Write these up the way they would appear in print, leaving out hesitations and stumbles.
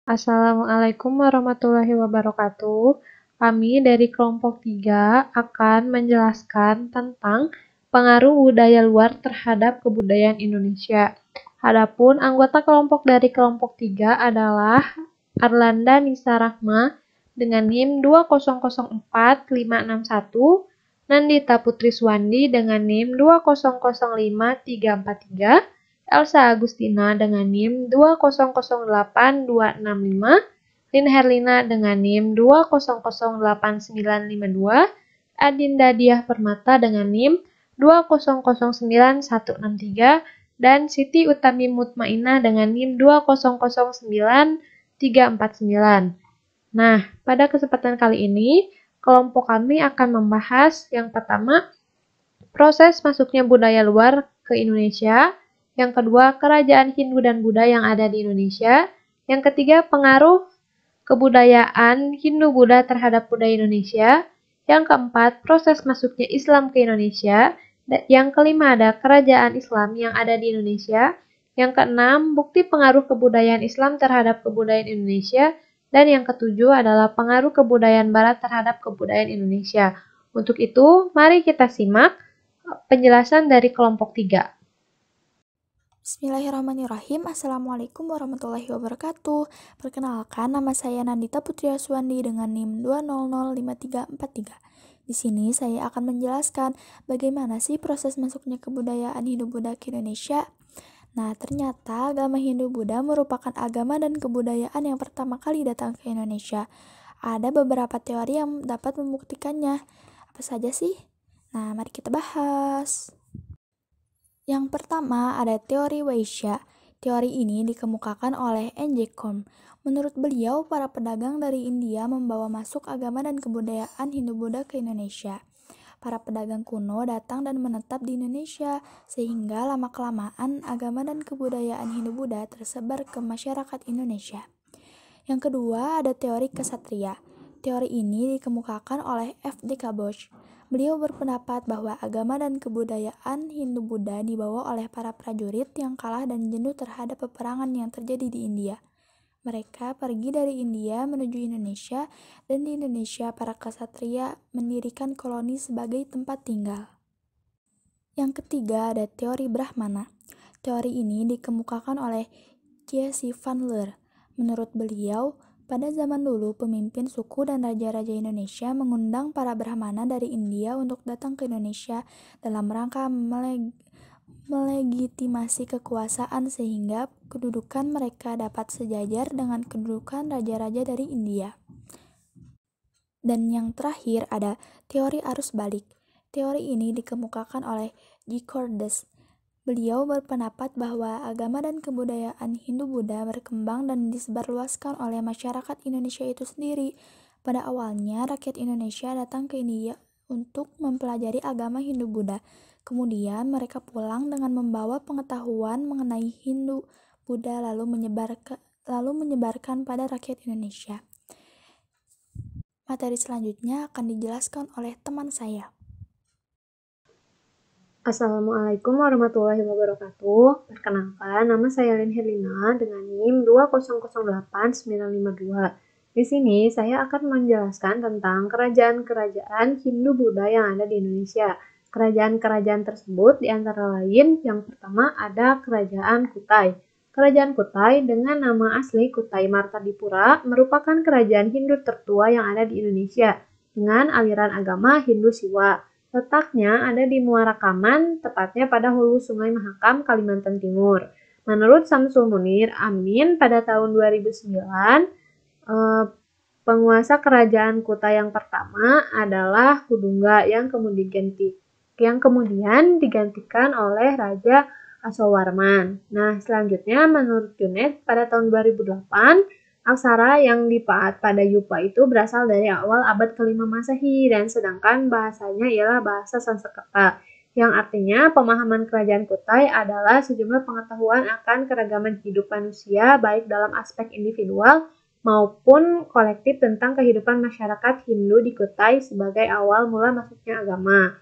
Assalamualaikum warahmatullahi wabarakatuh. Kami dari kelompok 3 akan menjelaskan tentang pengaruh budaya luar terhadap kebudayaan Indonesia. Adapun anggota kelompok dari kelompok 3 adalah Arlanda Nisa Rahma dengan NIM 2004561, Nandita Putri Suwandi dengan NIM 2005343, Elsa Agustina dengan NIM 2008265, Lin Herlina dengan NIM 2008952, Adinda Diah Permata dengan NIM 2009163, dan Siti Utami Mutmainah dengan NIM 2009349. Nah, pada kesempatan kali ini, kelompok kami akan membahas yang pertama, proses masuknya budaya luar ke Indonesia. Yang kedua, kerajaan Hindu dan Buddha yang ada di Indonesia. Yang ketiga, pengaruh kebudayaan Hindu-Buddha terhadap budaya Indonesia. Yang keempat, proses masuknya Islam ke Indonesia. Yang kelima, ada kerajaan Islam yang ada di Indonesia. Yang keenam, bukti pengaruh kebudayaan Islam terhadap kebudayaan Indonesia. Dan yang ketujuh adalah pengaruh kebudayaan Barat terhadap kebudayaan Indonesia. Untuk itu, mari kita simak penjelasan dari kelompok 3. Bismillahirrahmanirrahim. Assalamualaikum warahmatullahi wabarakatuh. Perkenalkan, nama saya Nandita Putri Suwandi dengan NIM 2005343. Di sini saya akan menjelaskan bagaimana sih proses masuknya kebudayaan Hindu-Buddha ke Indonesia. Nah, ternyata agama Hindu-Buddha merupakan agama dan kebudayaan yang pertama kali datang ke Indonesia. Ada beberapa teori yang dapat membuktikannya. Apa saja sih? Nah, mari kita bahas. Yang pertama ada teori Vaishya. Teori ini dikemukakan oleh N.J. Combe. Menurut beliau, para pedagang dari India membawa masuk agama dan kebudayaan Hindu-Buddha ke Indonesia. Para pedagang kuno datang dan menetap di Indonesia, sehingga lama-kelamaan agama dan kebudayaan Hindu-Buddha tersebar ke masyarakat Indonesia. Yang kedua ada teori Ksatria. Teori ini dikemukakan oleh F.D.K. Bosch. Beliau berpendapat bahwa agama dan kebudayaan Hindu-Buddha dibawa oleh para prajurit yang kalah dan jenuh terhadap peperangan yang terjadi di India. Mereka pergi dari India menuju Indonesia, dan di Indonesia para ksatria mendirikan koloni sebagai tempat tinggal. Yang ketiga ada teori Brahmana. Teori ini dikemukakan oleh J.C. Van Leur. Menurut beliau, pada zaman dulu, pemimpin suku dan raja-raja Indonesia mengundang para Brahmana dari India untuk datang ke Indonesia dalam rangka melegitimasi kekuasaan sehingga kedudukan mereka dapat sejajar dengan kedudukan raja-raja dari India. Dan yang terakhir ada teori arus balik. Teori ini dikemukakan oleh G. Cordes. Beliau berpendapat bahwa agama dan kebudayaan Hindu-Buddha berkembang dan disebarluaskan oleh masyarakat Indonesia itu sendiri. Pada awalnya, rakyat Indonesia datang ke India untuk mempelajari agama Hindu-Buddha. Kemudian mereka pulang dengan membawa pengetahuan mengenai Hindu-Buddha lalu menyebarkan pada rakyat Indonesia. Materi selanjutnya akan dijelaskan oleh teman saya. Assalamualaikum warahmatullahi wabarakatuh. Perkenalkan, nama saya Lin Herlina dengan NIM 2008952. Di sini saya akan menjelaskan tentang kerajaan-kerajaan Hindu-Buddha yang ada di Indonesia. Kerajaan-kerajaan tersebut diantara lain yang pertama ada Kerajaan Kutai. Kerajaan Kutai dengan nama asli Kutai Martadipura merupakan kerajaan Hindu tertua yang ada di Indonesia dengan aliran agama Hindu Siwa. Letaknya ada di Muara Kaman, tepatnya pada hulu Sungai Mahakam, Kalimantan Timur. Menurut Samsul Munir Amin, pada tahun 2009, penguasa kerajaan Kutai yang pertama adalah Kudungga yang kemudian digantikan oleh Raja Asowarman. Nah, selanjutnya menurut Junet, pada tahun 2008, aksara yang dipaat pada Yupa itu berasal dari awal abad ke-5 Masehi dan sedangkan bahasanya ialah bahasa Sanskerta yang artinya pemahaman kerajaan Kutai adalah sejumlah pengetahuan akan keragaman hidup manusia baik dalam aspek individual maupun kolektif tentang kehidupan masyarakat Hindu di Kutai sebagai awal mula masuknya agama.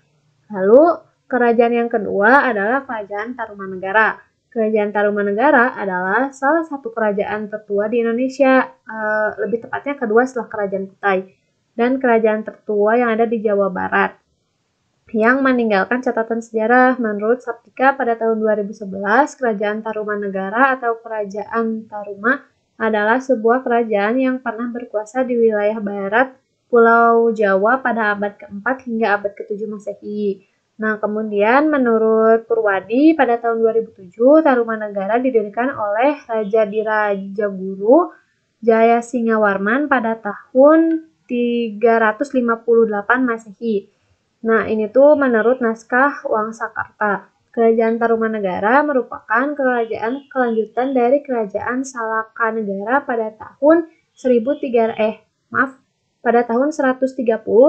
Lalu kerajaan yang kedua adalah Kerajaan Tarumanegara. Kerajaan Tarumanegara adalah salah satu kerajaan tertua di Indonesia, lebih tepatnya kedua setelah Kerajaan Kutai, dan kerajaan tertua yang ada di Jawa Barat, yang meninggalkan catatan sejarah. Menurut Saptika pada tahun 2011, Kerajaan Tarumanegara atau Kerajaan Taruma adalah sebuah kerajaan yang pernah berkuasa di wilayah barat Pulau Jawa pada abad ke-4 hingga abad ke-7 Masehi. Nah, kemudian menurut Purwadi pada tahun 2007, Tarumanegara didirikan oleh Raja Dirajaguru Jayasingawarman pada tahun 358 Masehi. Nah, ini tuh menurut naskah Wangsakarta. Kerajaan Tarumanegara merupakan kerajaan kelanjutan dari Kerajaan Salakanegara pada tahun 130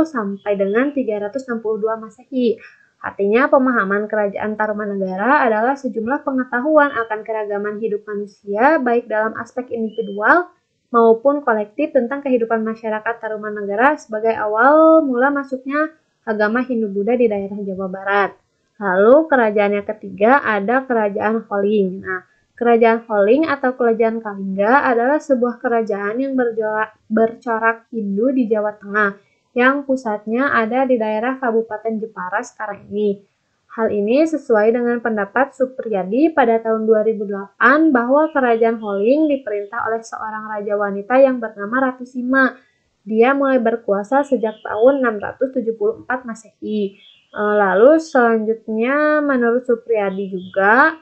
sampai dengan 362 Masehi. Artinya, pemahaman Kerajaan Tarumanegara adalah sejumlah pengetahuan akan keragaman hidup manusia, baik dalam aspek individual maupun kolektif tentang kehidupan masyarakat Tarumanegara sebagai awal mula masuknya agama Hindu-Buddha di daerah Jawa Barat. Lalu, kerajaan yang ketiga ada Kerajaan Holling. Nah, Kerajaan Holling atau Kerajaan Kalingga adalah sebuah kerajaan yang bercorak Hindu di Jawa Tengah, yang pusatnya ada di daerah Kabupaten Jepara sekarang ini. Hal ini sesuai dengan pendapat Supriyadi pada tahun 2008 bahwa Kerajaan Holling diperintah oleh seorang raja wanita yang bernama Ratu Sima. Dia mulai berkuasa sejak tahun 674 Masehi. Lalu selanjutnya menurut Supriyadi juga,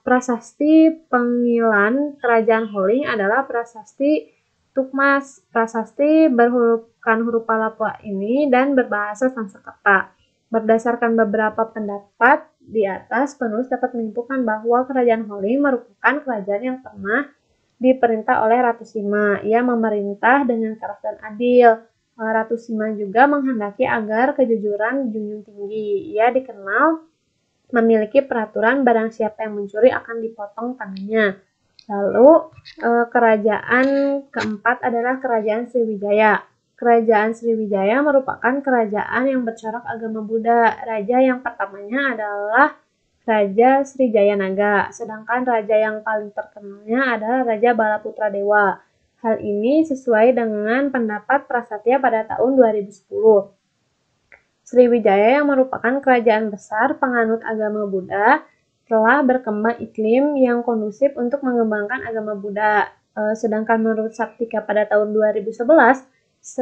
prasasti pengilan Kerajaan Holling adalah prasasti Tukmas. Prasasti berhurufkan huruf Palapa ini dan berbahasa Sanskerta. Berdasarkan beberapa pendapat di atas, penulis dapat menyimpulkan bahwa Kerajaan Holling merupakan kerajaan yang pernah diperintah oleh Ratu Sima. Ia memerintah dengan keras dan adil. Ratu Sima juga menghendaki agar kejujuran dijunjung tinggi. Ia dikenal memiliki peraturan barang siapa yang mencuri akan dipotong tangannya. Lalu, kerajaan keempat adalah Kerajaan Sriwijaya. Kerajaan Sriwijaya merupakan kerajaan yang bercorak agama Buddha. Raja yang pertamanya adalah Raja Srijayanaga, sedangkan raja yang paling terkenalnya adalah Raja Balaputra Dewa. Hal ini sesuai dengan pendapat Prasatya pada tahun 2010. Sriwijaya yang merupakan kerajaan besar penganut agama Buddha telah berkembang iklim yang kondusif untuk mengembangkan agama Buddha. Sedangkan menurut Saptika pada tahun 2011,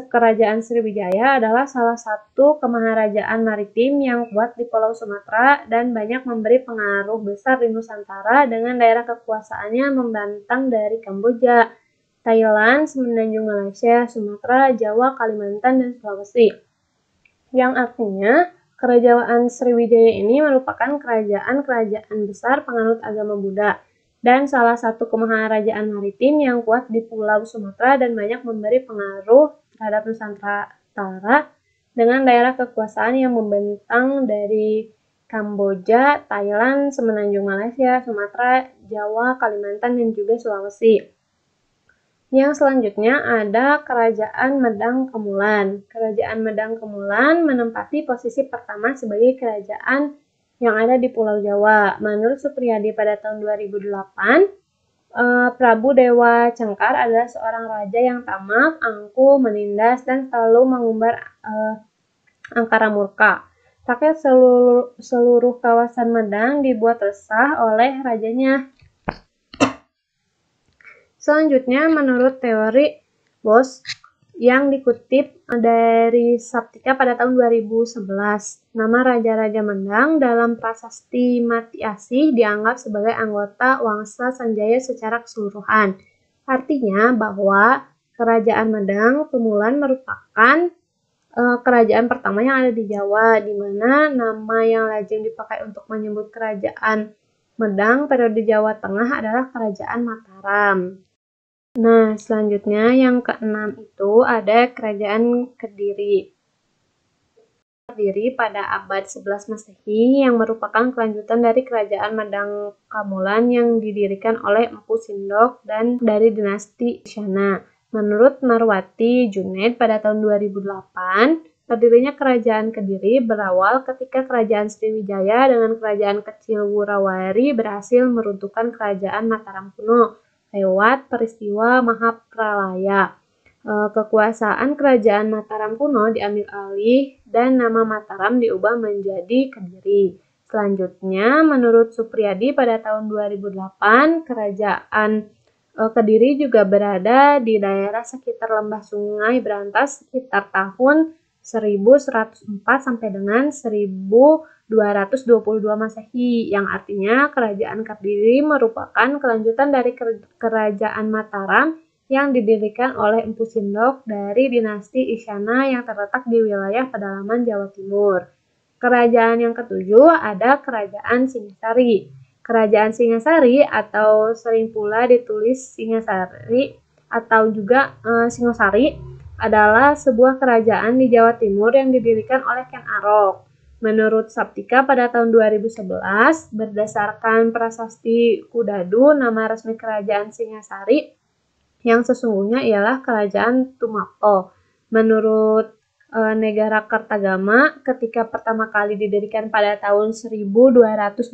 Kerajaan Sriwijaya adalah salah satu kemaharajaan maritim yang kuat di Pulau Sumatera dan banyak memberi pengaruh besar di Nusantara dengan daerah kekuasaannya membentang dari Kamboja, Thailand, Semenanjung Malaysia, Sumatera, Jawa, Kalimantan, dan Sulawesi. Yang artinya, Kerajaan Sriwijaya ini merupakan kerajaan besar penganut agama Buddha dan salah satu kemaharajaan maritim yang kuat di Pulau Sumatera dan banyak memberi pengaruh terhadap Nusantara dengan daerah kekuasaan yang membentang dari Kamboja, Thailand, Semenanjung Malaysia, Sumatera, Jawa, Kalimantan, dan juga Sulawesi. Yang selanjutnya ada Kerajaan Medang Kemulan. Kerajaan Medang Kemulan menempati posisi pertama sebagai kerajaan yang ada di Pulau Jawa. Menurut Supriyadi pada tahun 2008, Prabu Dewa Cengkar adalah seorang raja yang tamak, angkuh, menindas, dan selalu mengumbar angkara murka. Rakyat seluruh kawasan Medang dibuat resah oleh rajanya. Selanjutnya, menurut teori Bos yang dikutip dari Saptika pada tahun 2011, nama Raja-Raja Medang dalam prasasti Mati Asih dianggap sebagai anggota Wangsa Sanjaya secara keseluruhan. Artinya bahwa Kerajaan Medang Kemulan merupakan kerajaan pertama yang ada di Jawa, di mana nama yang lazim dipakai untuk menyebut Kerajaan Medang periode Jawa Tengah adalah Kerajaan Mataram. Nah, selanjutnya yang keenam itu ada Kerajaan Kediri. Kediri pada abad 11 Masehi yang merupakan kelanjutan dari Kerajaan Medang Kamulan yang didirikan oleh Empu Sindok dan dari dinasti Isyana. Menurut Marwati Junaid pada tahun 2008, Berdirinya Kerajaan Kediri berawal ketika Kerajaan Sriwijaya dengan Kerajaan Kecil Wurawari berhasil meruntuhkan Kerajaan Mataram kuno lewat peristiwa Mahapralaya. Kekuasaan Kerajaan Mataram kuno diambil alih dan nama Mataram diubah menjadi Kediri. Selanjutnya, menurut Supriyadi pada tahun 2008, Kerajaan Kediri juga berada di daerah sekitar Lembah Sungai Berantas sekitar tahun 1104 sampai dengan 1222 Masehi, yang artinya Kerajaan Kediri merupakan kelanjutan dari Kerajaan Mataram yang didirikan oleh Empu Sindok dari dinasti Isyana yang terletak di wilayah pedalaman Jawa Timur. Kerajaan yang ketujuh ada Kerajaan Singasari. Kerajaan Singasari atau sering pula ditulis Singasari atau juga Singosari adalah sebuah kerajaan di Jawa Timur yang didirikan oleh Ken Arok. Menurut Saptika pada tahun 2011, berdasarkan prasasti Kudadu, nama resmi Kerajaan Singasari yang sesungguhnya ialah Kerajaan Tumapel. Menurut Negara Kertagama, ketika pertama kali didirikan pada tahun 1222,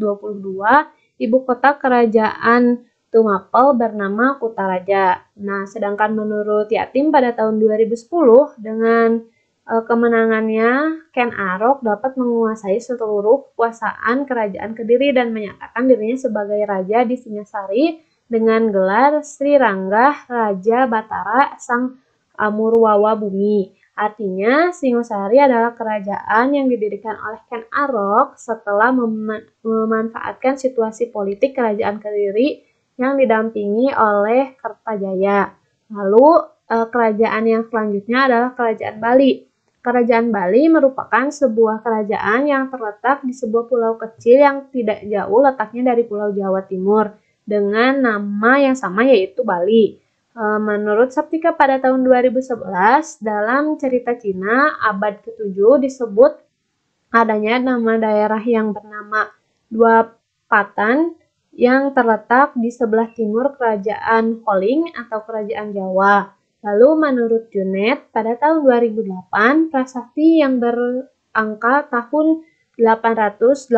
ibu kota Kerajaan Tumapel bernama Kutaraja. Nah, sedangkan menurut Yatim pada tahun 2010 dengan kemenangannya Ken Arok dapat menguasai seluruh kekuasaan Kerajaan Kediri dan menyatakan dirinya sebagai raja di Singasari dengan gelar Sri Ranggah Raja Batara Sang Amurwawa Bumi. Artinya, Singosari adalah kerajaan yang didirikan oleh Ken Arok setelah memanfaatkan situasi politik Kerajaan Kediri yang didampingi oleh Kertajaya. Lalu kerajaan yang selanjutnya adalah Kerajaan Bali. Kerajaan Bali merupakan sebuah kerajaan yang terletak di sebuah pulau kecil yang tidak jauh letaknya dari Pulau Jawa Timur dengan nama yang sama yaitu Bali. Menurut Saptika pada tahun 2011, dalam cerita Cina abad ke-7 disebut adanya nama daerah yang bernama Dua Patan yang terletak di sebelah timur Kerajaan Holing atau Kerajaan Jawa. Lalu menurut Junet, pada tahun 2008, prasasti yang berangka tahun 882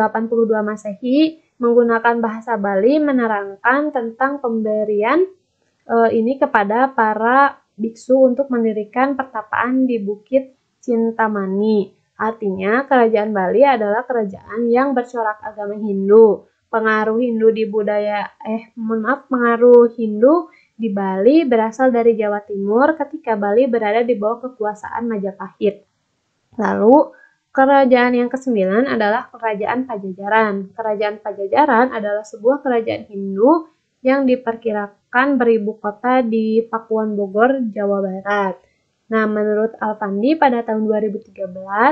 Masehi menggunakan bahasa Bali menerangkan tentang pemberian ini kepada para biksu untuk mendirikan pertapaan di Bukit Cintamani. Artinya, Kerajaan Bali adalah kerajaan yang bercorak agama Hindu. Pengaruh Hindu di Bali berasal dari Jawa Timur ketika Bali berada di bawah kekuasaan Majapahit. Lalu, kerajaan yang ke-9 adalah Kerajaan Pajajaran. Kerajaan Pajajaran adalah sebuah kerajaan Hindu yang diperkirakan beribu kota di Pakuan Bogor, Jawa Barat. Nah, menurut Alfandi pada tahun 2013,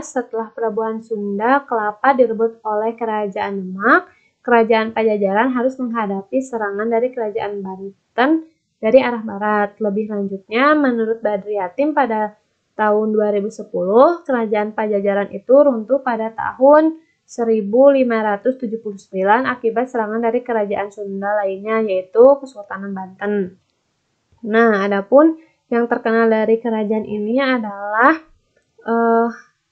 setelah pelabuhan Sunda Kelapa direbut oleh Kerajaan Demak, Kerajaan Pajajaran harus menghadapi serangan dari Kerajaan Banten dari arah barat. Lebih lanjutnya, menurut Badri Yatim pada tahun 2010, Kerajaan Pajajaran itu runtuh pada tahun 1579 akibat serangan dari kerajaan Sunda lainnya, yaitu Kesultanan Banten. Nah, adapun yang terkenal dari kerajaan ini adalah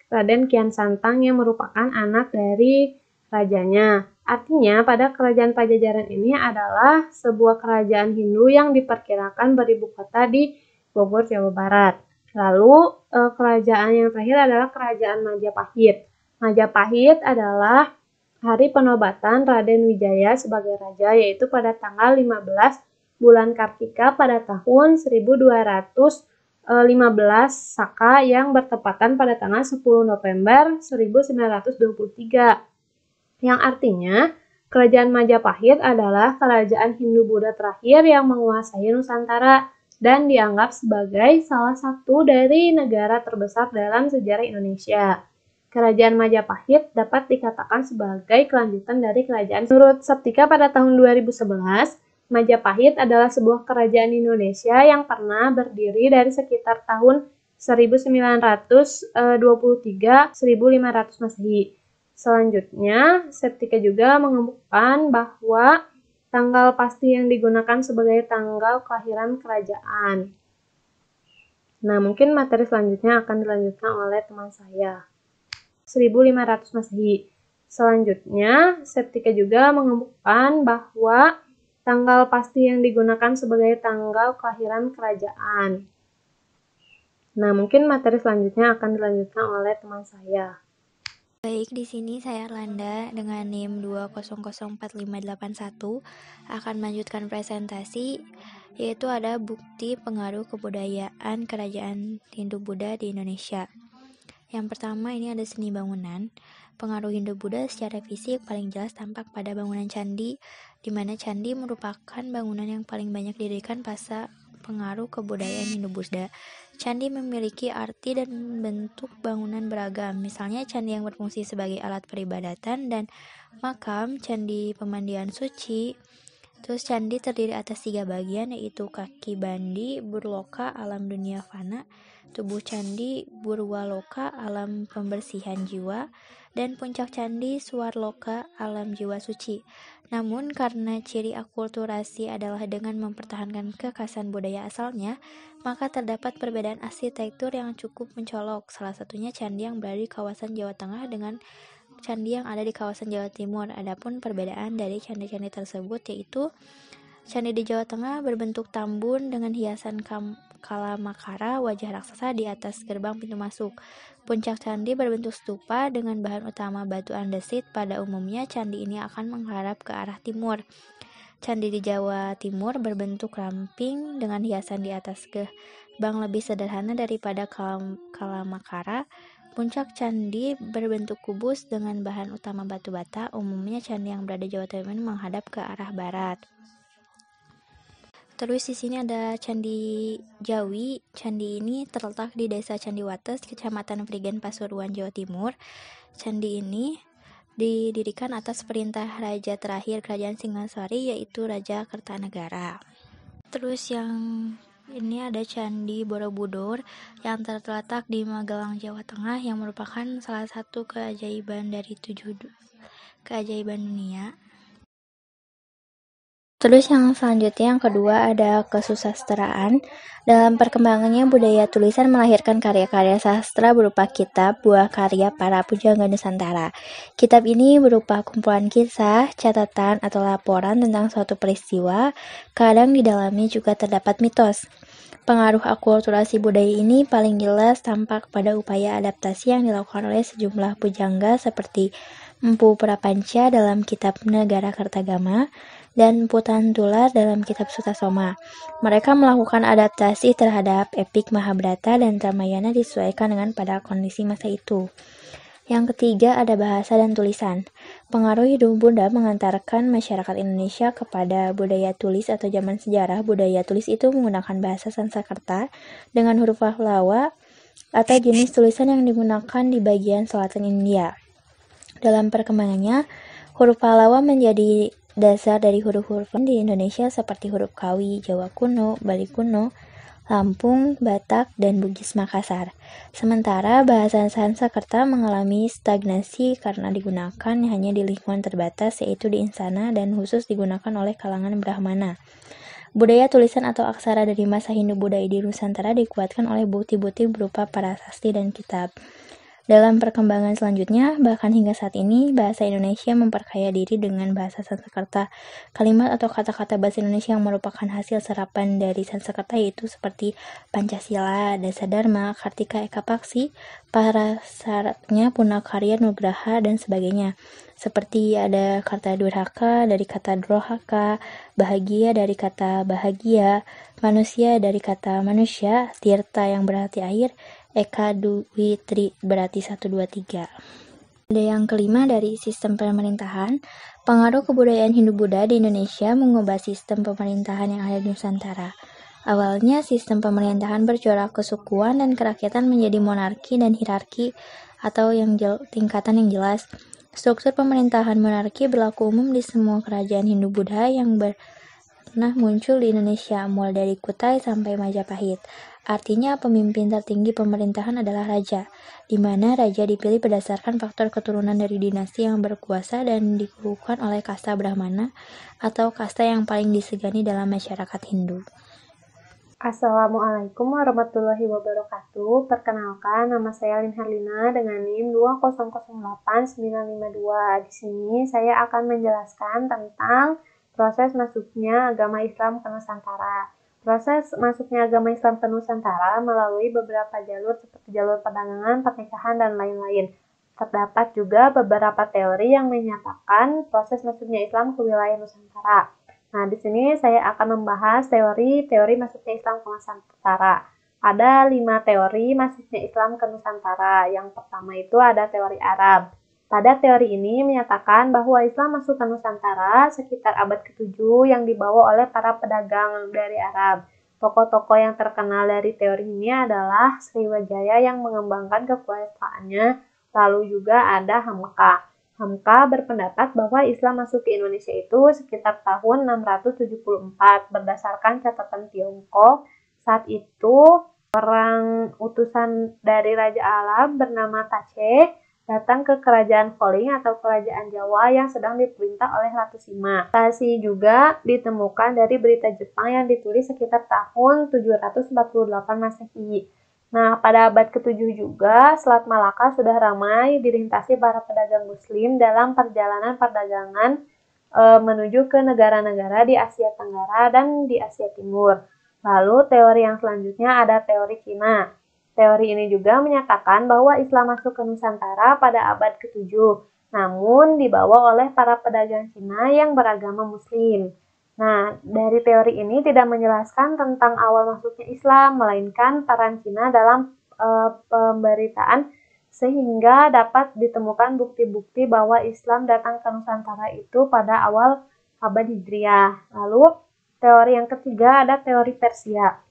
Raden Kian Santang yang merupakan anak dari rajanya. Artinya, pada Kerajaan Pajajaran ini adalah sebuah kerajaan Hindu yang diperkirakan beribu kota di Bogor, Jawa Barat. Lalu, kerajaan yang terakhir adalah Kerajaan Majapahit. Majapahit adalah hari penobatan Raden Wijaya sebagai raja, yaitu pada tanggal 15 bulan Kartika pada tahun 1215 Saka yang bertepatan pada tanggal 10 November 1923. Yang artinya, Kerajaan Majapahit adalah kerajaan Hindu-Buddha terakhir yang menguasai Nusantara dan dianggap sebagai salah satu dari negara terbesar dalam sejarah Indonesia. Kerajaan Majapahit dapat dikatakan sebagai kelanjutan dari kerajaan. Menurut Saptika pada tahun 2011, Majapahit adalah sebuah kerajaan Indonesia yang pernah berdiri dari sekitar tahun 1923-1500 Masehi. Selanjutnya, Saptika juga mengemukakan bahwa tanggal pasti yang digunakan sebagai tanggal kelahiran kerajaan. Nah, mungkin materi selanjutnya akan dilanjutkan oleh teman saya. 1500 Masehi. Selanjutnya, Septika juga mengemukakan bahwa tanggal pasti yang digunakan sebagai tanggal kelahiran kerajaan. Nah, mungkin materi selanjutnya akan dilanjutkan oleh teman saya. Baik, di sini saya Erlanda dengan NIM 2004581 akan melanjutkan presentasi, yaitu ada bukti pengaruh kebudayaan kerajaan Hindu-Buddha di Indonesia. Yang pertama ini ada seni bangunan. Pengaruh Hindu-Buddha secara fisik paling jelas tampak pada bangunan candi, di mana candi merupakan bangunan yang paling banyak didirikan pasca pengaruh kebudayaan Hindu-Buddha. Candi memiliki arti dan bentuk bangunan beragam, misalnya candi yang berfungsi sebagai alat peribadatan dan makam, candi pemandian suci. Terus candi terdiri atas 3 bagian, yaitu kaki bandi, burloka, alam dunia fana, tubuh candi, burwaloka, alam pembersihan jiwa, dan puncak candi, swarloka, alam jiwa suci. Namun karena ciri akulturasi adalah dengan mempertahankan kekhasan budaya asalnya, maka terdapat perbedaan arsitektur yang cukup mencolok. Salah satunya candi yang berada di kawasan Jawa Tengah dengan candi yang ada di kawasan Jawa Timur. Adapun perbedaan dari candi-candi tersebut yaitu candi di Jawa Tengah berbentuk tambun dengan hiasan kalamakara, wajah raksasa di atas gerbang pintu masuk. Puncak candi berbentuk stupa dengan bahan utama batu andesit. Pada umumnya candi ini akan menghadap ke arah timur. Candi di Jawa Timur berbentuk ramping dengan hiasan di atas gerbang lebih sederhana daripada kalamakara. Puncak candi berbentuk kubus dengan bahan utama batu bata. Umumnya candi yang berada di Jawa Timur menghadap ke arah barat. Terus di sini ada Candi Jawi. Candi ini terletak di Desa Candiwates, Kecamatan Prigen, Pasuruan, Jawa Timur. Candi ini didirikan atas perintah raja terakhir Kerajaan Singasari, yaitu Raja Kertanegara. Terus yang ini ada Candi Borobudur yang terletak di Magelang, Jawa Tengah, yang merupakan salah satu keajaiban dari 7 keajaiban dunia. Terus yang selanjutnya yang kedua ada kesusastraan. Dalam perkembangannya budaya tulisan melahirkan karya-karya sastra berupa kitab, buah karya para pujangga Nusantara. Kitab ini berupa kumpulan kisah, catatan, atau laporan tentang suatu peristiwa. Kadang di dalamnya juga terdapat mitos. Pengaruh akulturasi budaya ini paling jelas tampak pada upaya adaptasi yang dilakukan oleh sejumlah pujangga seperti Empu Prapanca dalam kitab Negara Kertagama dan Empu Tantular dalam kitab Sutasoma. Mereka melakukan adaptasi terhadap epik Mahabharata dan Ramayana disesuaikan dengan pada kondisi masa itu. Yang ketiga ada bahasa dan tulisan. Pengaruh Hindu-Buddha mengantarkan masyarakat Indonesia kepada budaya tulis atau zaman sejarah. Budaya tulis itu menggunakan bahasa Sanskerta dengan huruf Pahlawa atau jenis tulisan yang digunakan di bagian selatan India. Dalam perkembangannya, huruf Pahlawa menjadi dasar dari huruf-huruf di Indonesia seperti huruf Kawi, Jawa kuno, Bali kuno, Lampung, Batak, dan Bugis Makassar. Sementara bahasa Sanskerta mengalami stagnasi karena digunakan hanya di lingkungan terbatas, yaitu di istana dan khusus digunakan oleh kalangan Brahmana. Budaya tulisan atau aksara dari masa Hindu-Buddha di Nusantara dikuatkan oleh bukti-bukti berupa prasasti dan kitab. Dalam perkembangan selanjutnya, bahkan hingga saat ini, bahasa Indonesia memperkaya diri dengan bahasa Sanskerta. Kalimat atau kata-kata bahasa Indonesia yang merupakan hasil serapan dari Sanskerta yaitu seperti Pancasila, Dasa Dharma, Kartika Eka Paksi, prasyaratnya Punakarya Nugraha, dan sebagainya. Seperti ada kata durhaka dari kata drohaka, bahagia dari kata bahagia, manusia dari kata manusia, tirta yang berarti air, Eka Duwitri berarti 1, 2, 3. Ada yang kelima dari sistem pemerintahan. Pengaruh kebudayaan Hindu-Buddha di Indonesia mengubah sistem pemerintahan yang ada di Nusantara. Awalnya sistem pemerintahan bercorak kesukuan dan kerakyatan menjadi monarki dan hierarki atau tingkatan yang jelas. Struktur pemerintahan monarki berlaku umum di semua kerajaan Hindu-Buddha yang pernah muncul di Indonesia, mulai dari Kutai sampai Majapahit. Artinya pemimpin tertinggi pemerintahan adalah raja, di mana raja dipilih berdasarkan faktor keturunan dari dinasti yang berkuasa dan dikukuhkan oleh kasta Brahmana atau kasta yang paling disegani dalam masyarakat Hindu. Assalamualaikum warahmatullahi wabarakatuh. Perkenalkan, nama saya Lin Herlina dengan NIM 2008952. Di sini saya akan menjelaskan tentang proses masuknya agama Islam ke Nusantara. Proses masuknya agama Islam ke Nusantara melalui beberapa jalur seperti jalur perdagangan, pernikahan, dan lain-lain. Terdapat juga beberapa teori yang menyatakan proses masuknya Islam ke wilayah Nusantara. Nah, di sini saya akan membahas teori-teori masuknya Islam ke Nusantara. Ada 5 teori masuknya Islam ke Nusantara. Yang pertama itu ada teori Arab. Pada teori ini menyatakan bahwa Islam masuk ke Nusantara sekitar abad ke-7 yang dibawa oleh para pedagang dari Arab. Tokoh-tokoh yang terkenal dari teori ini adalah Sriwijaya yang mengembangkan kekuasaannya, lalu juga ada Hamka. Hamka berpendapat bahwa Islam masuk ke Indonesia itu sekitar tahun 674 berdasarkan catatan Tiongkok. Saat itu, orang utusan dari Raja Alam bernama Tache datang ke kerajaan Koling atau kerajaan Jawa yang sedang diperintah oleh Ratu Sima. Tasi juga ditemukan dari berita Jepang yang ditulis sekitar tahun 748 Masehi. Nah, pada abad ke-7 juga, Selat Malaka sudah ramai dilintasi para pedagang muslim dalam perjalanan perdagangan menuju ke negara-negara di Asia Tenggara dan di Asia Timur. Lalu teori yang selanjutnya ada teori Cina. Teori ini juga menyatakan bahwa Islam masuk ke Nusantara pada abad ke-7, namun dibawa oleh para pedagang Cina yang beragama muslim. Nah, dari teori ini tidak menjelaskan tentang awal masuknya Islam, melainkan peran Cina dalam pemberitaan sehingga dapat ditemukan bukti-bukti bahwa Islam datang ke Nusantara itu pada awal abad Hijriah. Lalu, teori yang ketiga ada teori Persia.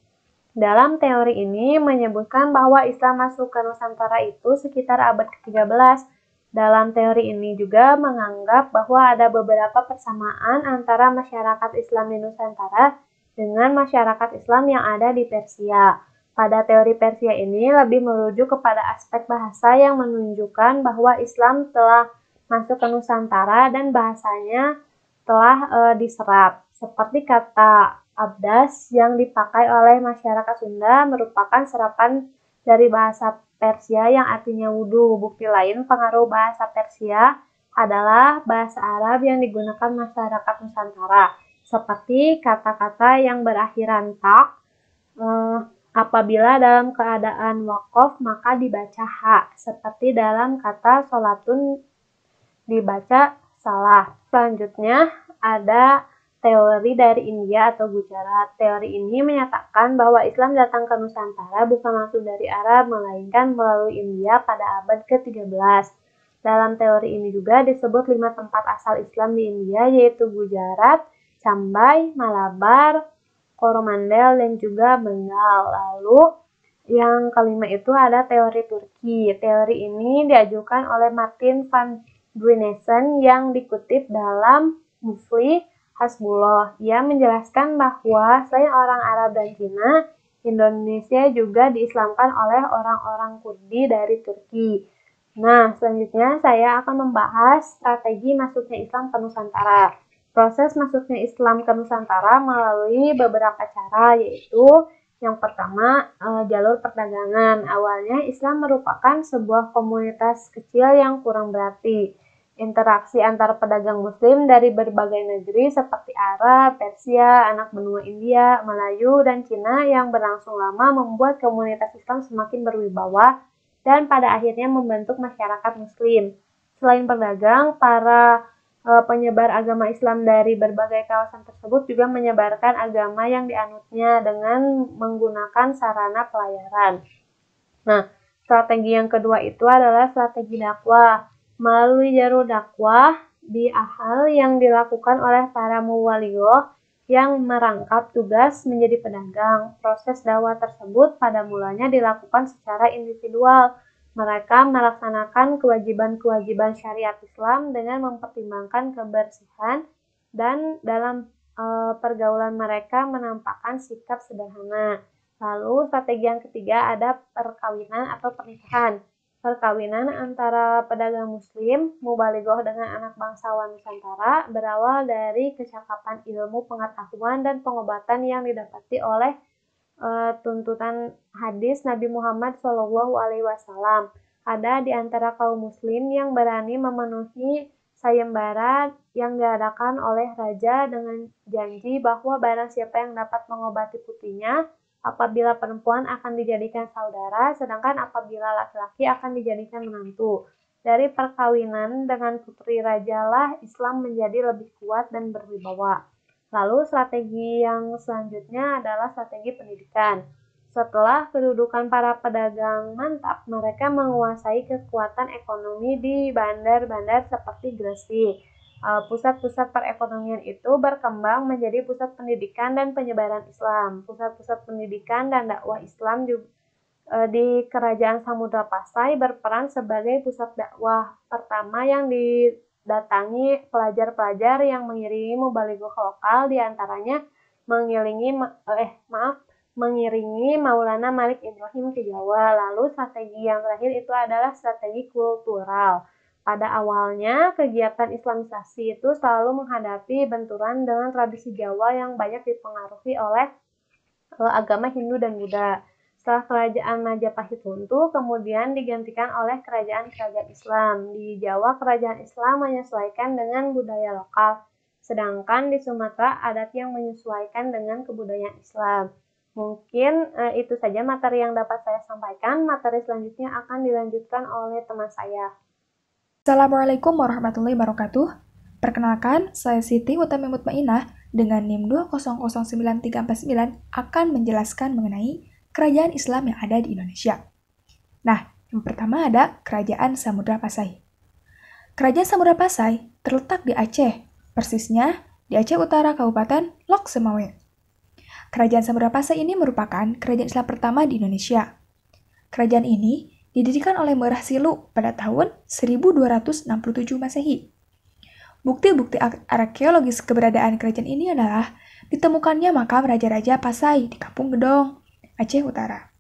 Dalam teori ini menyebutkan bahwa Islam masuk ke Nusantara itu sekitar abad ke-13. Dalam teori ini juga menganggap bahwa ada beberapa persamaan antara masyarakat Islam di Nusantara dengan masyarakat Islam yang ada di Persia. Pada teori Persia ini lebih merujuk kepada aspek bahasa yang menunjukkan bahwa Islam telah masuk ke Nusantara dan bahasanya telah diserap. Seperti kata abdas yang dipakai oleh masyarakat Sunda merupakan serapan dari bahasa Persia yang artinya wudhu. Bukti lain pengaruh bahasa Persia adalah bahasa Arab yang digunakan masyarakat Nusantara, seperti kata-kata yang berakhiran tak. Apabila dalam keadaan wakof maka dibaca ha, seperti dalam kata sholatun dibaca salah. Selanjutnya ada teori dari India atau Gujarat. Teori ini menyatakan bahwa Islam datang ke Nusantara bukan langsung dari Arab, melainkan melalui India pada abad ke-13. Dalam teori ini juga disebut 5 tempat asal Islam di India, yaitu Gujarat, Cambai, Malabar, Coromandel, dan juga Bengal. Lalu yang kelima itu ada teori Turki. Teori ini diajukan oleh Martin van Drunessen yang dikutip dalam Mufli Hasbullah. Ia menjelaskan bahwa selain orang Arab dan Cina, Indonesia juga diislamkan oleh orang-orang Kurdi dari Turki. Nah, selanjutnya saya akan membahas strategi masuknya Islam ke Nusantara. Proses masuknya Islam ke Nusantara melalui beberapa cara, yaitu yang pertama, jalur perdagangan. Awalnya Islam merupakan sebuah komunitas kecil yang kurang berarti. Interaksi antar pedagang muslim dari berbagai negeri seperti Arab, Persia, anak benua India, Melayu, dan Cina yang berlangsung lama membuat komunitas Islam semakin berwibawa dan pada akhirnya membentuk masyarakat muslim. Selain pedagang, para penyebar agama Islam dari berbagai kawasan tersebut juga menyebarkan agama yang dianutnya dengan menggunakan sarana pelayaran. Nah, strategi yang kedua itu adalah strategi dakwah. Melalui jalur dakwah di hal yang dilakukan oleh para muwaligoh yang merangkap tugas menjadi pedagang. Proses dakwah tersebut pada mulanya dilakukan secara individual. Mereka melaksanakan kewajiban-kewajiban syariat Islam dengan mempertimbangkan kebersihan dan dalam pergaulan mereka menampakkan sikap sederhana. Lalu strategi yang ketiga ada perkawinan atau pernikahan. Perkawinan antara pedagang muslim, mubalighah dengan anak bangsawan Nusantara berawal dari kecakapan ilmu pengetahuan dan pengobatan yang didapati oleh tuntutan hadis Nabi Muhammad SAW. Ada di antara kaum muslim yang berani memenuhi sayembara yang diadakan oleh raja dengan janji bahwa barang siapa yang dapat mengobati putrinya, apabila perempuan akan dijadikan saudara, sedangkan apabila laki-laki akan dijadikan menantu. Dari perkawinan dengan putri rajalah Islam menjadi lebih kuat dan berwibawa. Lalu strategi yang selanjutnya adalah strategi pendidikan. Setelah kedudukan para pedagang mantap, mereka menguasai kekuatan ekonomi di bandar-bandar seperti Gresik. Pusat-pusat perekonomian itu berkembang menjadi pusat pendidikan dan penyebaran Islam. Pusat-pusat pendidikan dan dakwah Islam juga di Kerajaan Samudra Pasai berperan sebagai pusat dakwah pertama yang didatangi pelajar-pelajar yang mengiringi mubalighah lokal, diantaranya mengiringi Maulana Malik Ibrahim ke Jawa. Lalu strategi yang terakhir itu adalah strategi kultural. Pada awalnya, kegiatan Islamisasi itu selalu menghadapi benturan dengan tradisi Jawa yang banyak dipengaruhi oleh agama Hindu dan Buddha. Setelah kerajaan Majapahit runtuh, kemudian digantikan oleh kerajaan-kerajaan Islam. Di Jawa, kerajaan Islam menyesuaikan dengan budaya lokal, sedangkan di Sumatera adat yang menyesuaikan dengan kebudayaan Islam. Mungkin itu saja materi yang dapat saya sampaikan. Materi selanjutnya akan dilanjutkan oleh teman saya. Assalamualaikum warahmatullahi wabarakatuh. Perkenalkan, saya Siti Utami Mutmainah dengan NIM 2009349 akan menjelaskan mengenai kerajaan Islam yang ada di Indonesia. Nah, yang pertama ada Kerajaan Samudra Pasai. Kerajaan Samudra Pasai terletak di Aceh, persisnya di Aceh Utara, Kabupaten Lok Semawe. Kerajaan Samudra Pasai ini merupakan kerajaan Islam pertama di Indonesia. Kerajaan ini didirikan oleh Merah Silu pada tahun 1267 Masehi. Bukti-bukti arkeologis keberadaan kerajaan ini adalah ditemukannya makam Raja-Raja Pasai di Kampung Gedong, Aceh Utara.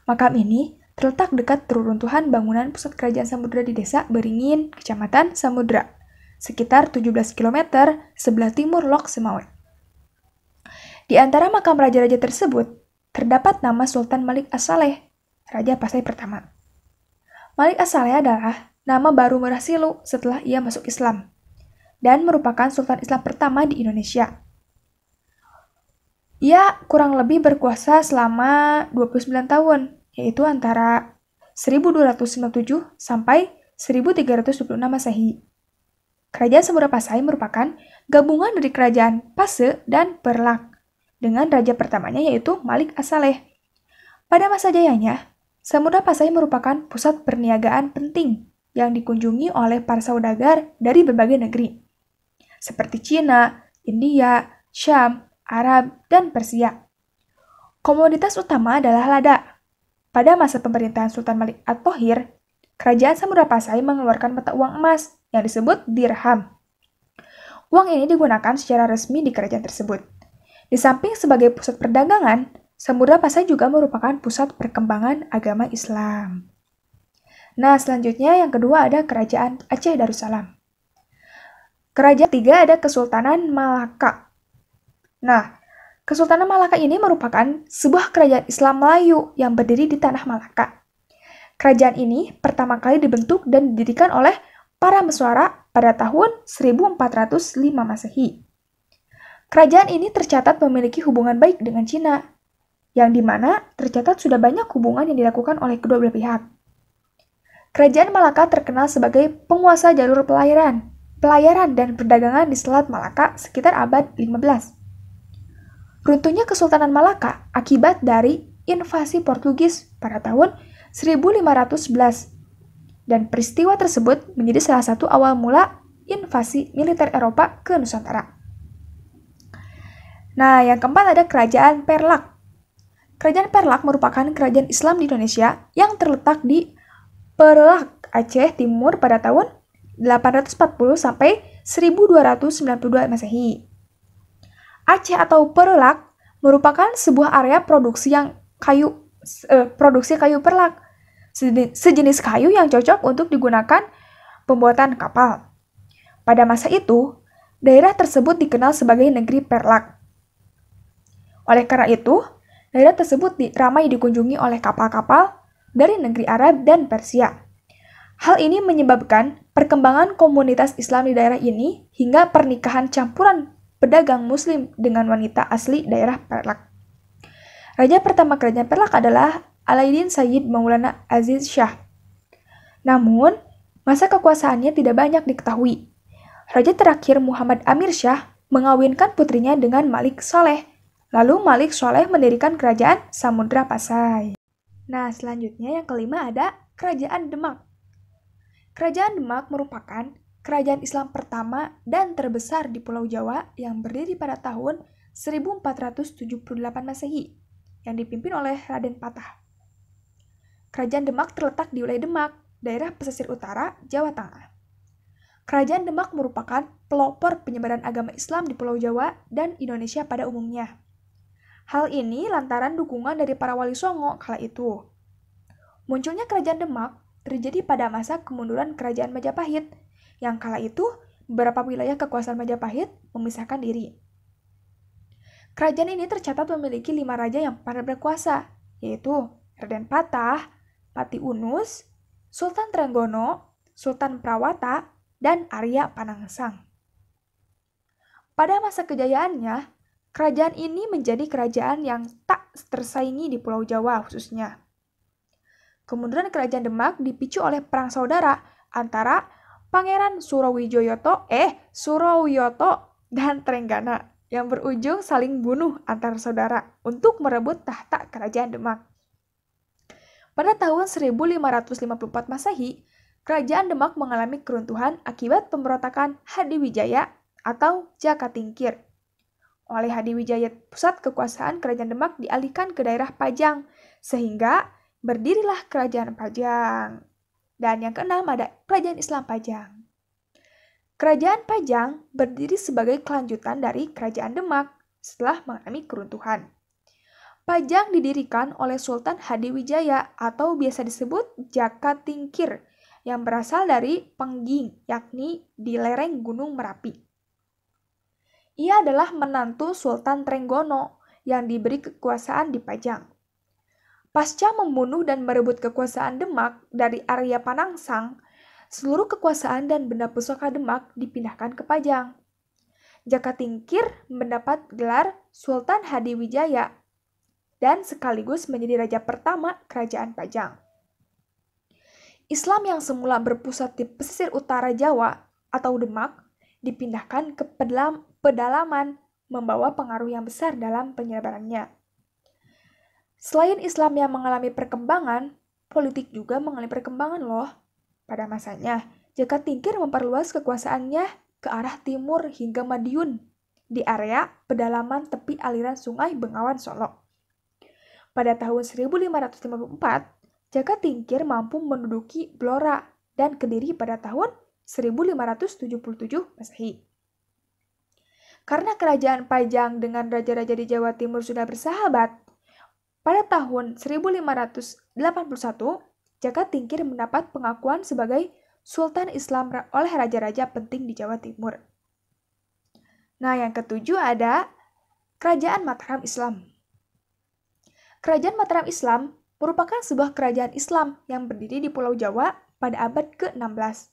Makam ini terletak dekat reruntuhan bangunan pusat kerajaan Samudra di desa Beringin, Kecamatan Samudra, sekitar 17 km sebelah timur Lok Semawe. Di antara makam raja-raja tersebut, terdapat nama Sultan Malik As-Saleh, Raja Pasai pertama. Malik As-Saleh adalah nama baru Merah Silu setelah ia masuk Islam, dan merupakan Sultan Islam pertama di Indonesia. Ia kurang lebih berkuasa selama 29 tahun, yaitu antara 1297 sampai 1326 Masehi. Kerajaan Samudra Pasai merupakan gabungan dari kerajaan Pase dan Perlak, dengan raja pertamanya yaitu Malik As-Saleh. Pada masa jayanya, Samudra Pasai merupakan pusat perniagaan penting yang dikunjungi oleh para saudagar dari berbagai negeri, seperti Cina, India, Syam, Arab, dan Persia. Komoditas utama adalah lada. Pada masa pemerintahan Sultan Malik At-Thohir, kerajaan Samudra Pasai mengeluarkan mata uang emas yang disebut dirham. Uang ini digunakan secara resmi di kerajaan tersebut. Di samping sebagai pusat perdagangan, Samudra Pasai juga merupakan pusat perkembangan agama Islam. Nah, selanjutnya yang kedua ada Kerajaan Aceh Darussalam. Kerajaan ketiga ada Kesultanan Malaka. Nah, Kesultanan Malaka ini merupakan sebuah kerajaan Islam Melayu yang berdiri di tanah Malaka. Kerajaan ini pertama kali dibentuk dan didirikan oleh para Meswara pada tahun 1405 Masehi. Kerajaan ini tercatat memiliki hubungan baik dengan Cina, yang dimana tercatat sudah banyak hubungan yang dilakukan oleh kedua belah pihak. Kerajaan Malaka terkenal sebagai penguasa jalur pelayaran dan perdagangan di Selat Malaka sekitar abad 15. Runtuhnya Kesultanan Malaka akibat dari invasi Portugis pada tahun 1511, dan peristiwa tersebut menjadi salah satu awal mula invasi militer Eropa ke Nusantara. Nah, yang keempat ada Kerajaan Perlak. Kerajaan Perlak merupakan kerajaan Islam di Indonesia yang terletak di Perlak, Aceh Timur pada tahun 840 sampai 1292 Masehi. Aceh atau Perlak merupakan sebuah area produksi kayu perlak, sejenis kayu yang cocok untuk digunakan pembuatan kapal. Pada masa itu, daerah tersebut dikenal sebagai negeri Perlak. Oleh karena itu, Daerah tersebut ramai dikunjungi oleh kapal-kapal dari negeri Arab dan Persia. Hal ini menyebabkan perkembangan komunitas Islam di daerah ini hingga pernikahan campuran pedagang Muslim dengan wanita asli daerah Perlak. Raja pertama kerajaan Perlak adalah Alaiddin Sayyid Maulana Aziz Shah. Namun, masa kekuasaannya tidak banyak diketahui. Raja terakhir Muhammad Amir Shah mengawinkan putrinya dengan Malik Saleh. Lalu Malik Saleh mendirikan kerajaan Samudra Pasai. Nah, selanjutnya yang kelima ada Kerajaan Demak. Kerajaan Demak merupakan kerajaan Islam pertama dan terbesar di Pulau Jawa yang berdiri pada tahun 1478 Masehi, yang dipimpin oleh Raden Patah. Kerajaan Demak terletak di wilayah Demak, daerah pesisir utara, Jawa Tengah. Kerajaan Demak merupakan pelopor penyebaran agama Islam di Pulau Jawa dan Indonesia pada umumnya. Hal ini lantaran dukungan dari para wali songo kala itu. Munculnya Kerajaan Demak terjadi pada masa kemunduran Kerajaan Majapahit, yang kala itu beberapa wilayah kekuasaan Majapahit memisahkan diri. Kerajaan ini tercatat memiliki 5 raja yang pernah berkuasa, yaitu Raden Patah, Pati Unus, Sultan Trenggono, Sultan Prawata, dan Arya Panangsang. Pada masa kejayaannya, kerajaan ini menjadi kerajaan yang tak tersaingi di Pulau Jawa khususnya. Kemunduran Kerajaan Demak dipicu oleh perang saudara antara Pangeran Surowijoyoto dan Trenggana yang berujung saling bunuh antar saudara untuk merebut tahta Kerajaan Demak. Pada tahun 1554 Masehi, Kerajaan Demak mengalami keruntuhan akibat pemberontakan Hadiwijaya atau Jakatingkir. Oleh Hadiwijaya, pusat kekuasaan Kerajaan Demak dialihkan ke daerah Pajang, sehingga berdirilah Kerajaan Pajang. Dan yang keenam ada Kerajaan Islam Pajang. Kerajaan Pajang berdiri sebagai kelanjutan dari Kerajaan Demak setelah mengalami keruntuhan. Pajang didirikan oleh Sultan Hadiwijaya atau biasa disebut Jakatingkir, yang berasal dari Pengging, yakni di lereng Gunung Merapi. Ia adalah menantu Sultan Trenggono yang diberi kekuasaan di Pajang. Pasca membunuh dan merebut kekuasaan Demak dari Arya Panangsang, seluruh kekuasaan dan benda pusaka Demak dipindahkan ke Pajang. Jakatingkir mendapat gelar Sultan Hadiwijaya dan sekaligus menjadi raja pertama Kerajaan Pajang. Islam yang semula berpusat di pesisir utara Jawa atau Demak dipindahkan ke pedalaman, membawa pengaruh yang besar dalam penyebarannya. Selain Islam yang mengalami perkembangan, politik juga mengalami perkembangan loh. Pada masanya, Jakatingkir memperluas kekuasaannya ke arah timur hingga Madiun di area pedalaman tepi aliran Sungai Bengawan Solo. Pada tahun 1554, Jakatingkir mampu menduduki Blora dan Kediri pada tahun 1577 Masehi. Karena kerajaan Pajang dengan raja-raja di Jawa Timur sudah bersahabat, pada tahun 1581, Jakatingkir mendapat pengakuan sebagai Sultan Islam oleh raja-raja penting di Jawa Timur. Nah, yang ketujuh ada Kerajaan Mataram Islam. Kerajaan Mataram Islam merupakan sebuah kerajaan Islam yang berdiri di Pulau Jawa pada abad ke-16.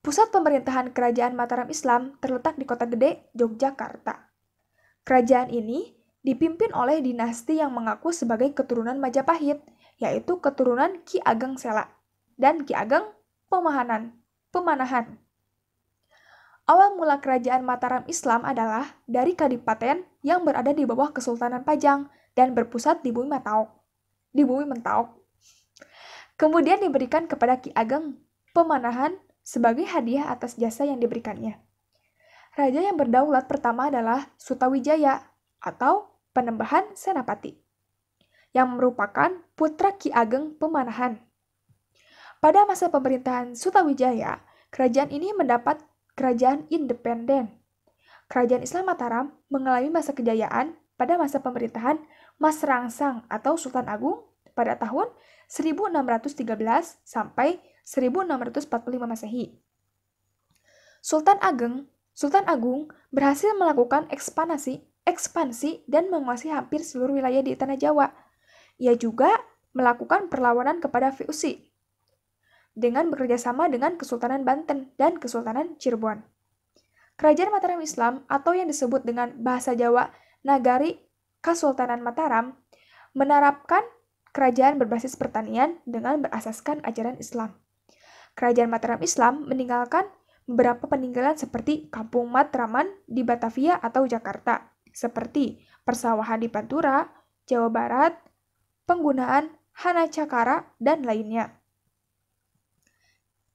Pusat pemerintahan Kerajaan Mataram Islam terletak di Kota Gede, Yogyakarta. Kerajaan ini dipimpin oleh dinasti yang mengaku sebagai keturunan Majapahit, yaitu keturunan Ki Ageng Sela dan Ki Ageng Pemanahan. Awal mula Kerajaan Mataram Islam adalah dari kadipaten yang berada di bawah Kesultanan Pajang dan berpusat di Bumi Mentaok. Kemudian diberikan kepada Ki Ageng Pemanahan sebagai hadiah atas jasa yang diberikannya. Raja yang berdaulat pertama adalah Sutawijaya atau Penembahan Senapati, yang merupakan putra Ki Ageng Pemanahan. Pada masa pemerintahan Sutawijaya, kerajaan ini mendapat kerajaan independen. Kerajaan Islam Mataram mengalami masa kejayaan pada masa pemerintahan Mas Rangsang atau Sultan Agung pada tahun 1613 sampai 1645 Masehi. Sultan Agung berhasil melakukan ekspansi ekspansi dan menguasai hampir seluruh wilayah di tanah Jawa. Ia juga melakukan perlawanan kepada VOC dengan bekerja sama dengan Kesultanan Banten dan Kesultanan Cirebon. Kerajaan Mataram Islam atau yang disebut dengan bahasa Jawa Nagari Kesultanan Mataram menerapkan kerajaan berbasis pertanian dengan berasaskan ajaran Islam. Kerajaan Mataram Islam meninggalkan beberapa peninggalan seperti Kampung Matraman di Batavia atau Jakarta, seperti persawahan di Pantura, Jawa Barat, penggunaan Hana Cakara, dan lainnya.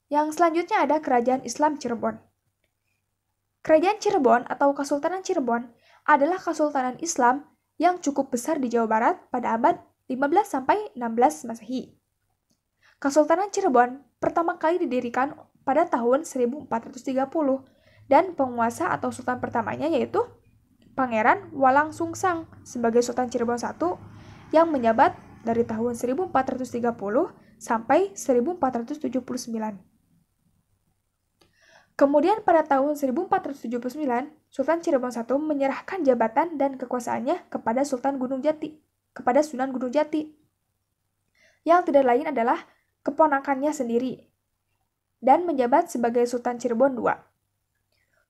Yang selanjutnya ada Kerajaan Islam Cirebon. Kerajaan Cirebon atau Kesultanan Cirebon adalah kesultanan Islam yang cukup besar di Jawa Barat pada abad 15-16 Masehi. Kesultanan Cirebon pertama kali didirikan pada tahun 1430 dan penguasa atau sultan pertamanya yaitu Pangeran Walangsungsang sebagai Sultan Cirebon I yang menjabat dari tahun 1430 sampai 1479. Kemudian pada tahun 1479, Sultan Cirebon I menyerahkan jabatan dan kekuasaannya kepada Sunan Gunung Jati, yang tidak lain adalah keponakannya sendiri, dan menjabat sebagai Sultan Cirebon II.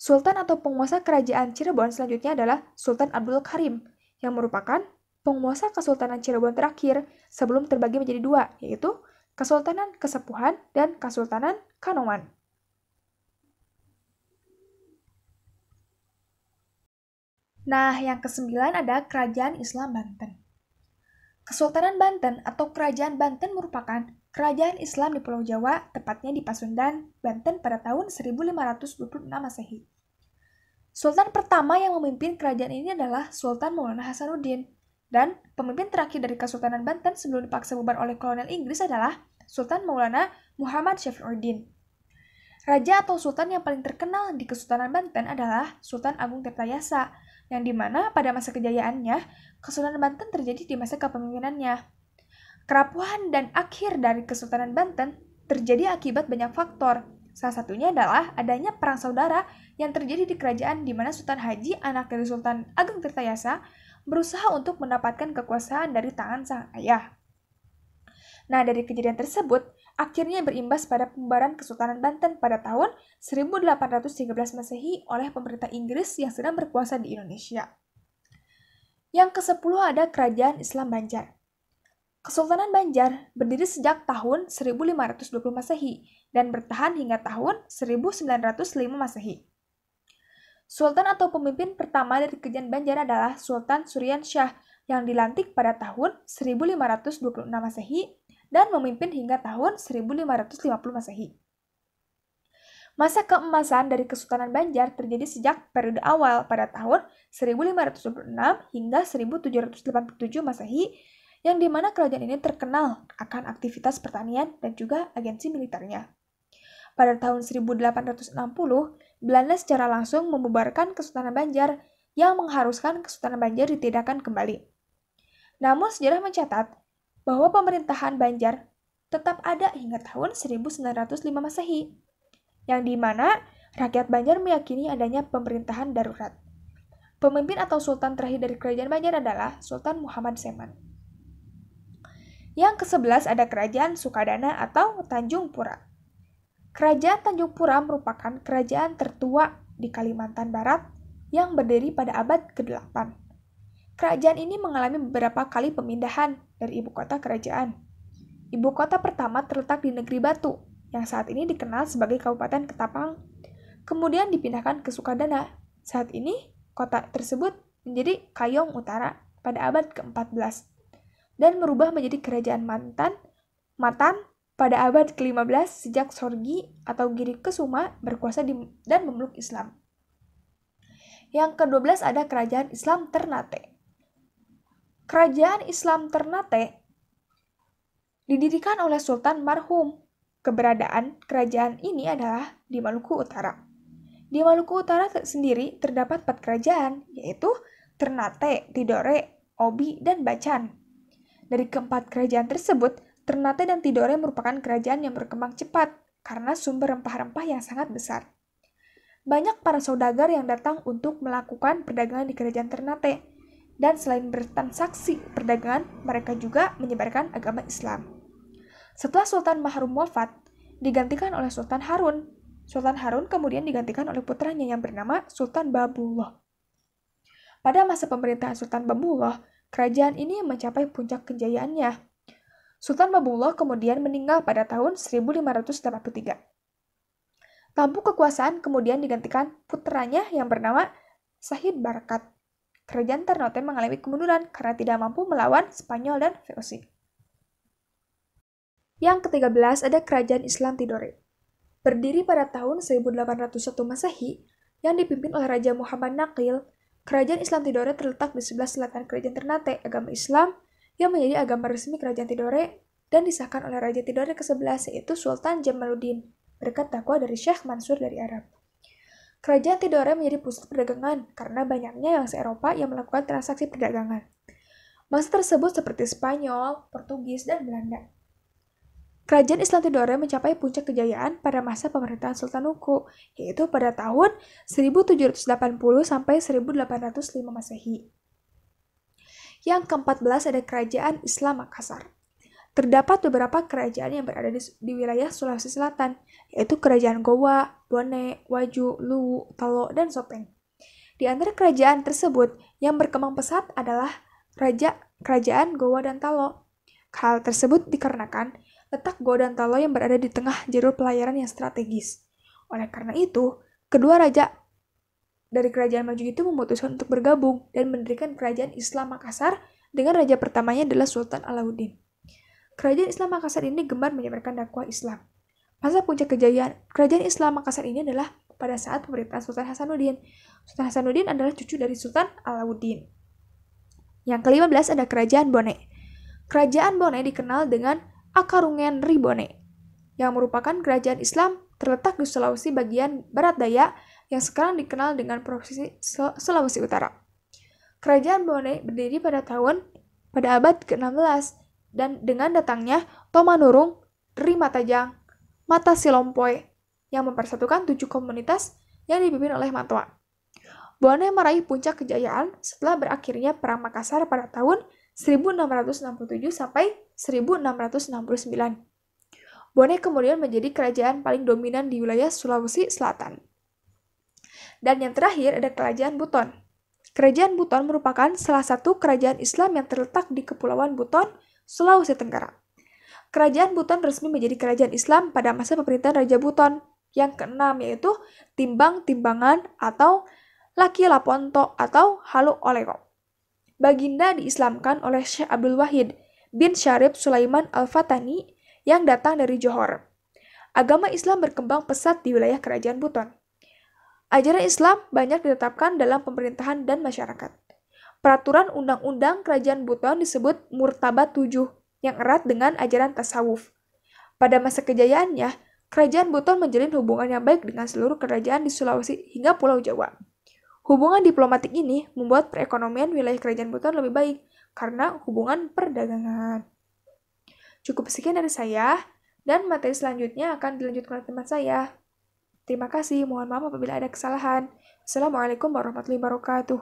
Sultan atau penguasa kerajaan Cirebon selanjutnya adalah Sultan Abdul Karim, yang merupakan penguasa Kesultanan Cirebon terakhir sebelum terbagi menjadi dua, yaitu Kesultanan Kesepuhan dan Kesultanan Kanoman. Nah, yang kesembilan ada Kerajaan Islam Banten. Kesultanan Banten atau Kerajaan Banten merupakan kerajaan Islam di Pulau Jawa, tepatnya di Pasundan, Banten pada tahun 1526 Masehi. Sultan pertama yang memimpin kerajaan ini adalah Sultan Maulana Hasanuddin, dan pemimpin terakhir dari Kesultanan Banten sebelum dipaksa bubar oleh kolonial Inggris adalah Sultan Maulana Muhammad Syafiuddin. Raja atau sultan yang paling terkenal di Kesultanan Banten adalah Sultan Agung Tirtayasa, yang dimana pada masa kejayaannya, Kesultanan Banten terjadi di masa kepemimpinannya. Kerapuhan dan akhir dari Kesultanan Banten terjadi akibat banyak faktor. Salah satunya adalah adanya perang saudara yang terjadi di kerajaan di mana Sultan Haji, anak dari Sultan Agung Tirtayasa, berusaha untuk mendapatkan kekuasaan dari tangan sang ayah. Nah, dari kejadian tersebut, akhirnya berimbas pada pembubaran Kesultanan Banten pada tahun 1813 Masehi oleh pemerintah Inggris yang sedang berkuasa di Indonesia. Yang ke-10 ada Kerajaan Islam Banjar. Kesultanan Banjar berdiri sejak tahun 1520 Masehi dan bertahan hingga tahun 1905 Masehi. Sultan atau pemimpin pertama dari Kerajaan Banjar adalah Sultan Surian Shah yang dilantik pada tahun 1526 Masehi dan memimpin hingga tahun 1550 Masehi. Masa keemasan dari Kesultanan Banjar terjadi sejak periode awal pada tahun 1526 hingga 1787 Masehi, yang dimana kerajaan ini terkenal akan aktivitas pertanian dan juga agensi militernya. Pada tahun 1860, Belanda secara langsung membubarkan Kesultanan Banjar yang mengharuskan Kesultanan Banjar ditidakkan kembali. Namun sejarah mencatat bahwa pemerintahan Banjar tetap ada hingga tahun 1905 Masehi, yang dimana rakyat Banjar meyakini adanya pemerintahan darurat. Pemimpin atau sultan terakhir dari kerajaan Banjar adalah Sultan Muhammad Seman. Yang ke-11 ada Kerajaan Sukadana atau Tanjung Pura. Kerajaan Tanjung Pura merupakan kerajaan tertua di Kalimantan Barat yang berdiri pada abad ke-8. Kerajaan ini mengalami beberapa kali pemindahan dari ibu kota kerajaan. Ibu kota pertama terletak di Negeri Batu, yang saat ini dikenal sebagai Kabupaten Ketapang, kemudian dipindahkan ke Sukadana. Saat ini, kota tersebut menjadi Kayong Utara pada abad ke-14, dan merubah menjadi Kerajaan Matan pada abad ke-15 sejak Sorgi atau Giri Kesuma berkuasa dan memeluk Islam. Yang ke-12 ada Kerajaan Islam Ternate. Kerajaan Islam Ternate didirikan oleh Sultan marhum. Keberadaan kerajaan ini adalah di Maluku Utara. Di Maluku Utara sendiri terdapat 4 kerajaan, yaitu Ternate, Tidore, Obi, dan Bacan. Dari keempat kerajaan tersebut, Ternate dan Tidore merupakan kerajaan yang berkembang cepat karena sumber rempah-rempah yang sangat besar. banyak para saudagar yang datang untuk melakukan perdagangan di kerajaan Ternate. Dan selain bertransaksi perdagangan, mereka juga menyebarkan agama Islam. Setelah Sultan Mahrum wafat, digantikan oleh Sultan Harun. Sultan Harun kemudian digantikan oleh putranya yang bernama Sultan Babullah. Pada masa pemerintahan Sultan Babullah, kerajaan ini mencapai puncak kejayaannya. Sultan Babullah kemudian meninggal pada tahun 1583. Tampuk kekuasaan kemudian digantikan putranya yang bernama Syahid Barakat. Kerajaan Ternate mengalami kemunduran karena tidak mampu melawan Spanyol dan VOC. Yang ke-13 ada Kerajaan Islam Tidore. Berdiri pada tahun 1801 Masehi, yang dipimpin oleh Raja Muhammad Naqil, Kerajaan Islam Tidore terletak di sebelah selatan Kerajaan Ternate, agama Islam, yang menjadi agama resmi Kerajaan Tidore dan disahkan oleh Raja Tidore ke-11 yaitu Sultan Jamaluddin, berkat dakwah dari Syekh Mansur dari Arab. Kerajaan Tidore menjadi pusat perdagangan karena banyaknya bangsa Eropa yang melakukan transaksi perdagangan. Bangsa tersebut seperti Spanyol, Portugis, dan Belanda. Kerajaan Islam Tidore mencapai puncak kejayaan pada masa pemerintahan Sultan Huku, yaitu pada tahun 1780 sampai 1805 Masehi. Yang ke-14 ada Kerajaan Islam Makassar. Terdapat beberapa kerajaan yang berada di wilayah Sulawesi Selatan, yaitu Kerajaan Gowa, Bone, Waju, Luwu, Talo, dan Sopeng. Di antara kerajaan tersebut, yang berkembang pesat adalah Kerajaan Gowa dan Talo. Hal tersebut dikarenakan letak Gowa dan Talo yang berada di tengah jalur pelayaran yang strategis. Oleh karena itu, kedua raja dari kerajaan maju itu memutuskan untuk bergabung dan mendirikan Kerajaan Islam Makassar dengan raja pertamanya adalah Sultan Alauddin. Kerajaan Islam Makassar ini gemar menyebarkan dakwah Islam. Masa puncak kejayaan Kerajaan Islam Makassar ini adalah pada saat pemerintahan Sultan Hasanuddin. Sultan Hasanuddin adalah cucu dari Sultan Alauddin. Yang ke-15 ada Kerajaan Bone. Kerajaan Bone dikenal dengan Akarungen Ribone, yang merupakan kerajaan Islam terletak di Sulawesi bagian barat daya yang sekarang dikenal dengan Provinsi Sulawesi Utara. Kerajaan Bone berdiri pada abad ke-16 dan dengan datangnya Tomanurung, Ri Matajang, Mata Silompoe yang mempersatukan 7 komunitas yang dipimpin oleh Matwa. Bone meraih puncak kejayaan setelah berakhirnya Perang Makassar pada tahun 1667 sampai 1669. Bone kemudian menjadi kerajaan paling dominan di wilayah Sulawesi Selatan. Dan yang terakhir ada Kerajaan Buton. Kerajaan Buton merupakan salah satu kerajaan Islam yang terletak di Kepulauan Buton, Sulawesi Tenggara. Kerajaan Buton resmi menjadi kerajaan Islam pada masa pemerintahan Raja Buton. Yang keenam yaitu Timbang-Timbangan atau Laki Laponto atau Halu Olego. Baginda diislamkan oleh Syekh Abdul Wahid bin Syarif Sulaiman Al-Fatani yang datang dari Johor. Agama Islam berkembang pesat di wilayah Kerajaan Buton. Ajaran Islam banyak ditetapkan dalam pemerintahan dan masyarakat. Peraturan undang-undang Kerajaan Buton disebut Murtabat 7 yang erat dengan ajaran tasawuf. Pada masa kejayaannya, Kerajaan Buton menjalin hubungan yang baik dengan seluruh kerajaan di Sulawesi hingga Pulau Jawa. Hubungan diplomatik ini membuat perekonomian wilayah Kerajaan Buton lebih baik karena hubungan perdagangan. Cukup sekian dari saya, dan materi selanjutnya akan dilanjutkan oleh teman saya. Terima kasih, mohon maaf apabila ada kesalahan. Assalamualaikum warahmatullahi wabarakatuh.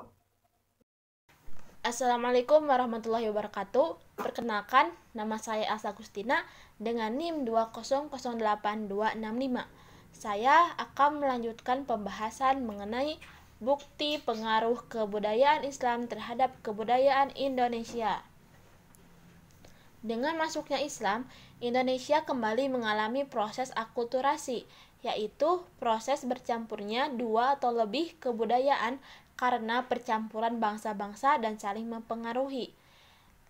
Assalamualaikum warahmatullahi wabarakatuh. Perkenalkan, nama saya Elsa Agustina dengan NIM 2008265. Saya akan melanjutkan pembahasan mengenai bukti pengaruh kebudayaan Islam terhadap kebudayaan Indonesia. Dengan masuknya Islam, Indonesia kembali mengalami proses akulturasi, yaitu proses bercampurnya dua atau lebih kebudayaan karena percampuran bangsa-bangsa dan saling mempengaruhi,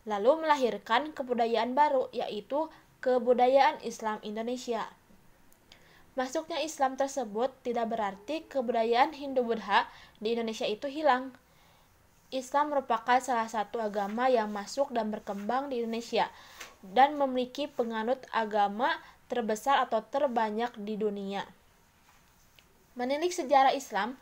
lalu melahirkan kebudayaan baru, yaitu kebudayaan Islam Indonesia. Masuknya Islam tersebut tidak berarti kebudayaan Hindu-Buddha di Indonesia itu hilang. Islam merupakan salah satu agama yang masuk dan berkembang di Indonesia dan memiliki penganut agama terbesar atau terbanyak di dunia. Menilik sejarah Islam,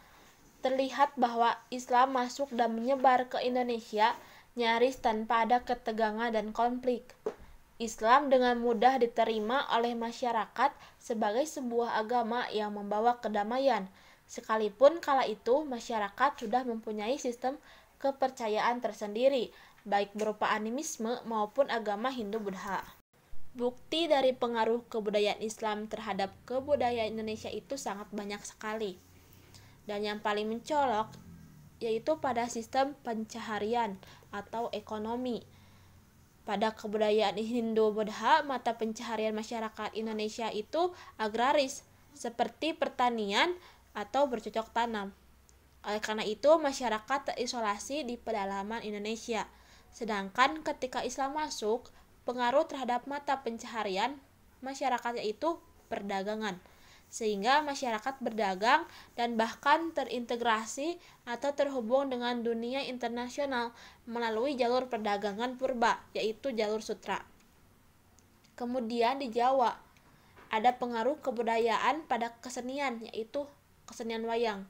terlihat bahwa Islam masuk dan menyebar ke Indonesia nyaris tanpa ada ketegangan dan konflik. Islam dengan mudah diterima oleh masyarakat sebagai sebuah agama yang membawa kedamaian, Sekalipun kala itu masyarakat sudah mempunyai sistem kepercayaan tersendiri, baik berupa animisme maupun agama Hindu-Buddha. Bukti dari pengaruh kebudayaan Islam terhadap kebudayaan Indonesia itu sangat banyak sekali. Dan yang paling mencolok yaitu pada sistem pencaharian atau ekonomi. Pada kebudayaan Hindu-Buddha, mata pencaharian masyarakat Indonesia itu agraris, seperti pertanian atau bercocok tanam. Oleh karena itu, masyarakat terisolasi di pedalaman Indonesia. Sedangkan ketika Islam masuk, pengaruh terhadap mata pencaharian masyarakat yaitu perdagangan. Sehingga masyarakat berdagang dan bahkan terintegrasi atau terhubung dengan dunia internasional melalui jalur perdagangan purba, yaitu jalur sutra. Kemudian di Jawa, ada pengaruh kebudayaan pada kesenian, yaitu kesenian wayang,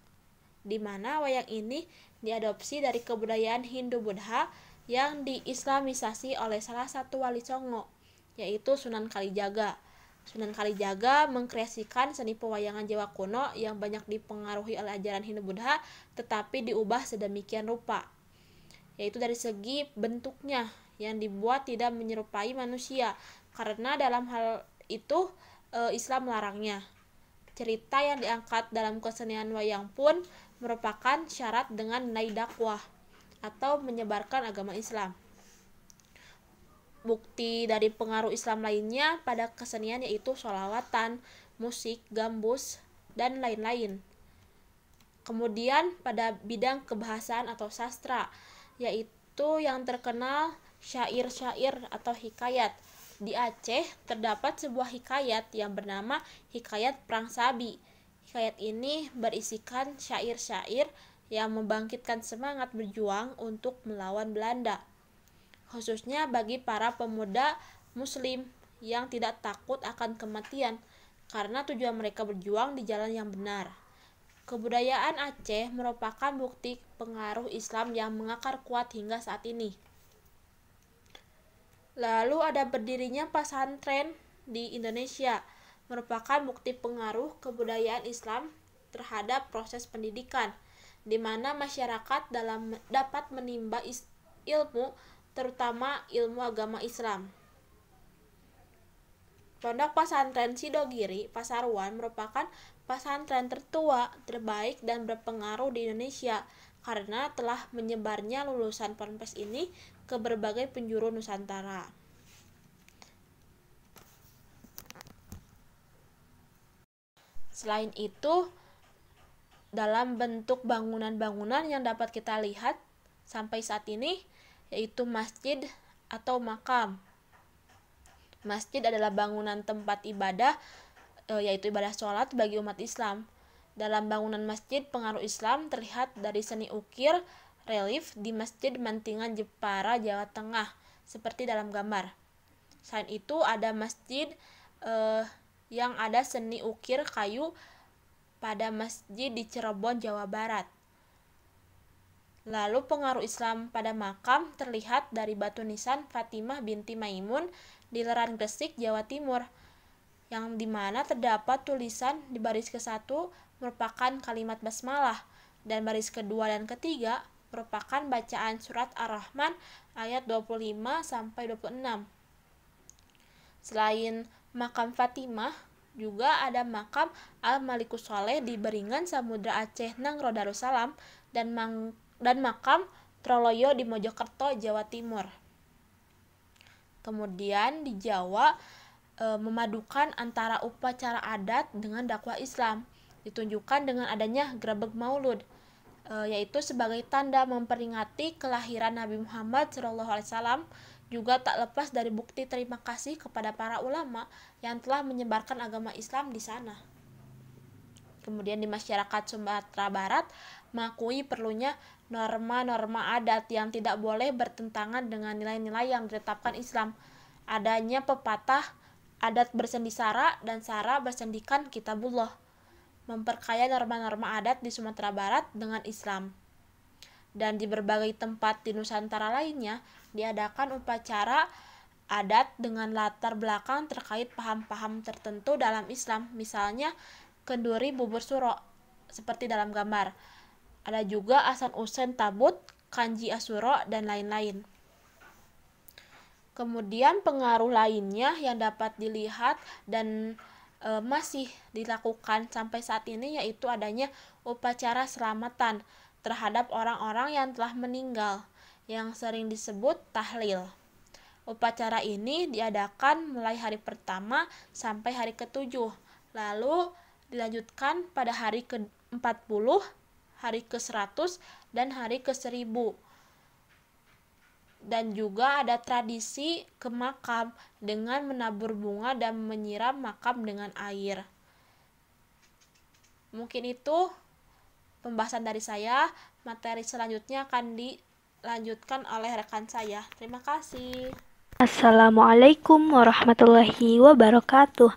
di mana wayang ini diadopsi dari kebudayaan Hindu-Buddha yang diislamisasi oleh salah satu wali Songo, yaitu Sunan Kalijaga. Sunan Kalijaga mengkreasikan seni pewayangan Jawa kuno yang banyak dipengaruhi oleh ajaran Hindu-Buddha, tetapi diubah sedemikian rupa, yaitu dari segi bentuknya yang dibuat tidak menyerupai manusia, karena dalam hal itu Islam melarangnya. Cerita yang diangkat dalam kesenian wayang pun merupakan syarat dengan nilai dakwah atau menyebarkan agama Islam. Bukti dari pengaruh Islam lainnya pada kesenian yaitu sholawatan, musik, gambus, dan lain-lain. Kemudian pada bidang kebahasaan atau sastra, yaitu yang terkenal syair-syair atau hikayat. Di Aceh terdapat sebuah hikayat yang bernama Hikayat Perang Sabi. Hikayat ini berisikan syair-syair yang membangkitkan semangat berjuang untuk melawan Belanda, khususnya bagi para pemuda muslim yang tidak takut akan kematian karena tujuan mereka berjuang di jalan yang benar. Kebudayaan Aceh merupakan bukti pengaruh Islam yang mengakar kuat hingga saat ini. Lalu ada berdirinya pesantren di Indonesia, merupakan bukti pengaruh kebudayaan Islam terhadap proses pendidikan, di mana masyarakat dapat menimba ilmu, terutama ilmu agama Islam. Pondok Pesantren Sidogiri, Pasuruan merupakan pesantren tertua, terbaik, dan berpengaruh di Indonesia karena telah menyebarnya lulusan ponpes ini ke berbagai penjuru Nusantara. Selain itu, dalam bentuk bangunan-bangunan yang dapat kita lihat sampai saat ini, yaitu masjid atau makam. Masjid adalah bangunan tempat ibadah, yaitu ibadah sholat bagi umat Islam. Dalam bangunan masjid, pengaruh Islam terlihat dari seni ukir relief di Masjid Mantingan Jepara, Jawa Tengah, seperti dalam gambar. Selain itu, ada masjid yang ada seni ukir kayu pada masjid di Cirebon, Jawa Barat. Lalu pengaruh Islam pada makam terlihat dari batu nisan Fatimah binti Maimun di Leran Gresik, Jawa Timur, yang dimana terdapat tulisan di baris ke-1 merupakan kalimat basmalah, dan baris kedua dan ketiga merupakan bacaan surat Ar-Rahman ayat 25-26. Selain makam Fatimah, juga ada makam Al-Malikus Sholeh di Beringan, Samudra Aceh, Nangro Darussalam, dan makam Troloyo di Mojokerto, Jawa Timur. Kemudian di Jawa memadukan antara upacara adat dengan dakwah Islam, ditunjukkan dengan adanya grebeg Maulud, yaitu sebagai tanda memperingati kelahiran Nabi Muhammad SAW, juga tak lepas dari bukti terima kasih kepada para ulama yang telah menyebarkan agama Islam di sana. Kemudian di masyarakat Sumatera Barat mengakui perlunya norma-norma adat yang tidak boleh bertentangan dengan nilai-nilai yang ditetapkan Islam. Adanya pepatah adat bersendi sara dan sara bersendikan kitabullah, memperkaya norma-norma adat di Sumatera Barat dengan Islam. Dan di berbagai tempat di Nusantara lainnya diadakan upacara adat dengan latar belakang terkait paham-paham tertentu dalam Islam, misalnya kenduri bubur suro, seperti dalam gambar. Ada juga asan-usen tabut, kanji asuro, dan lain-lain. Kemudian pengaruh lainnya yang dapat dilihat dan masih dilakukan sampai saat ini yaitu adanya upacara selamatan terhadap orang-orang yang telah meninggal yang sering disebut tahlil. Upacara ini diadakan mulai hari pertama sampai hari ke-7, lalu dilanjutkan pada hari ke-40, hari ke-100, dan hari ke-1000. Dan juga ada tradisi ke makam dengan menabur bunga dan menyiram makam dengan air. Mungkin itu pembahasan dari saya. Materi selanjutnya akan dilanjutkan oleh rekan saya. Terima kasih. Assalamualaikum warahmatullahi wabarakatuh.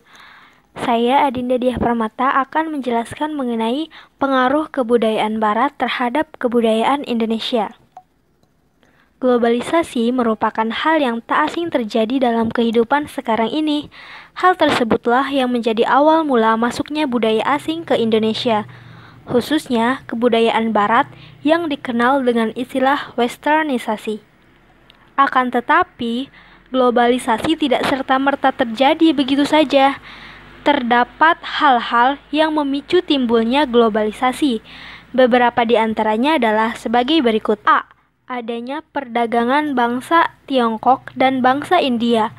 Saya Adinda Diah Permata akan menjelaskan mengenai pengaruh kebudayaan Barat terhadap kebudayaan Indonesia. Globalisasi merupakan hal yang tak asing terjadi dalam kehidupan sekarang ini. Hal tersebutlah yang menjadi awal mula masuknya budaya asing ke Indonesia, khususnya kebudayaan Barat yang dikenal dengan istilah westernisasi. Akan tetapi, globalisasi tidak serta-merta terjadi begitu saja. Terdapat hal-hal yang memicu timbulnya globalisasi. Beberapa di antaranya adalah sebagai berikut. A. Adanya perdagangan bangsa Tiongkok dan bangsa India.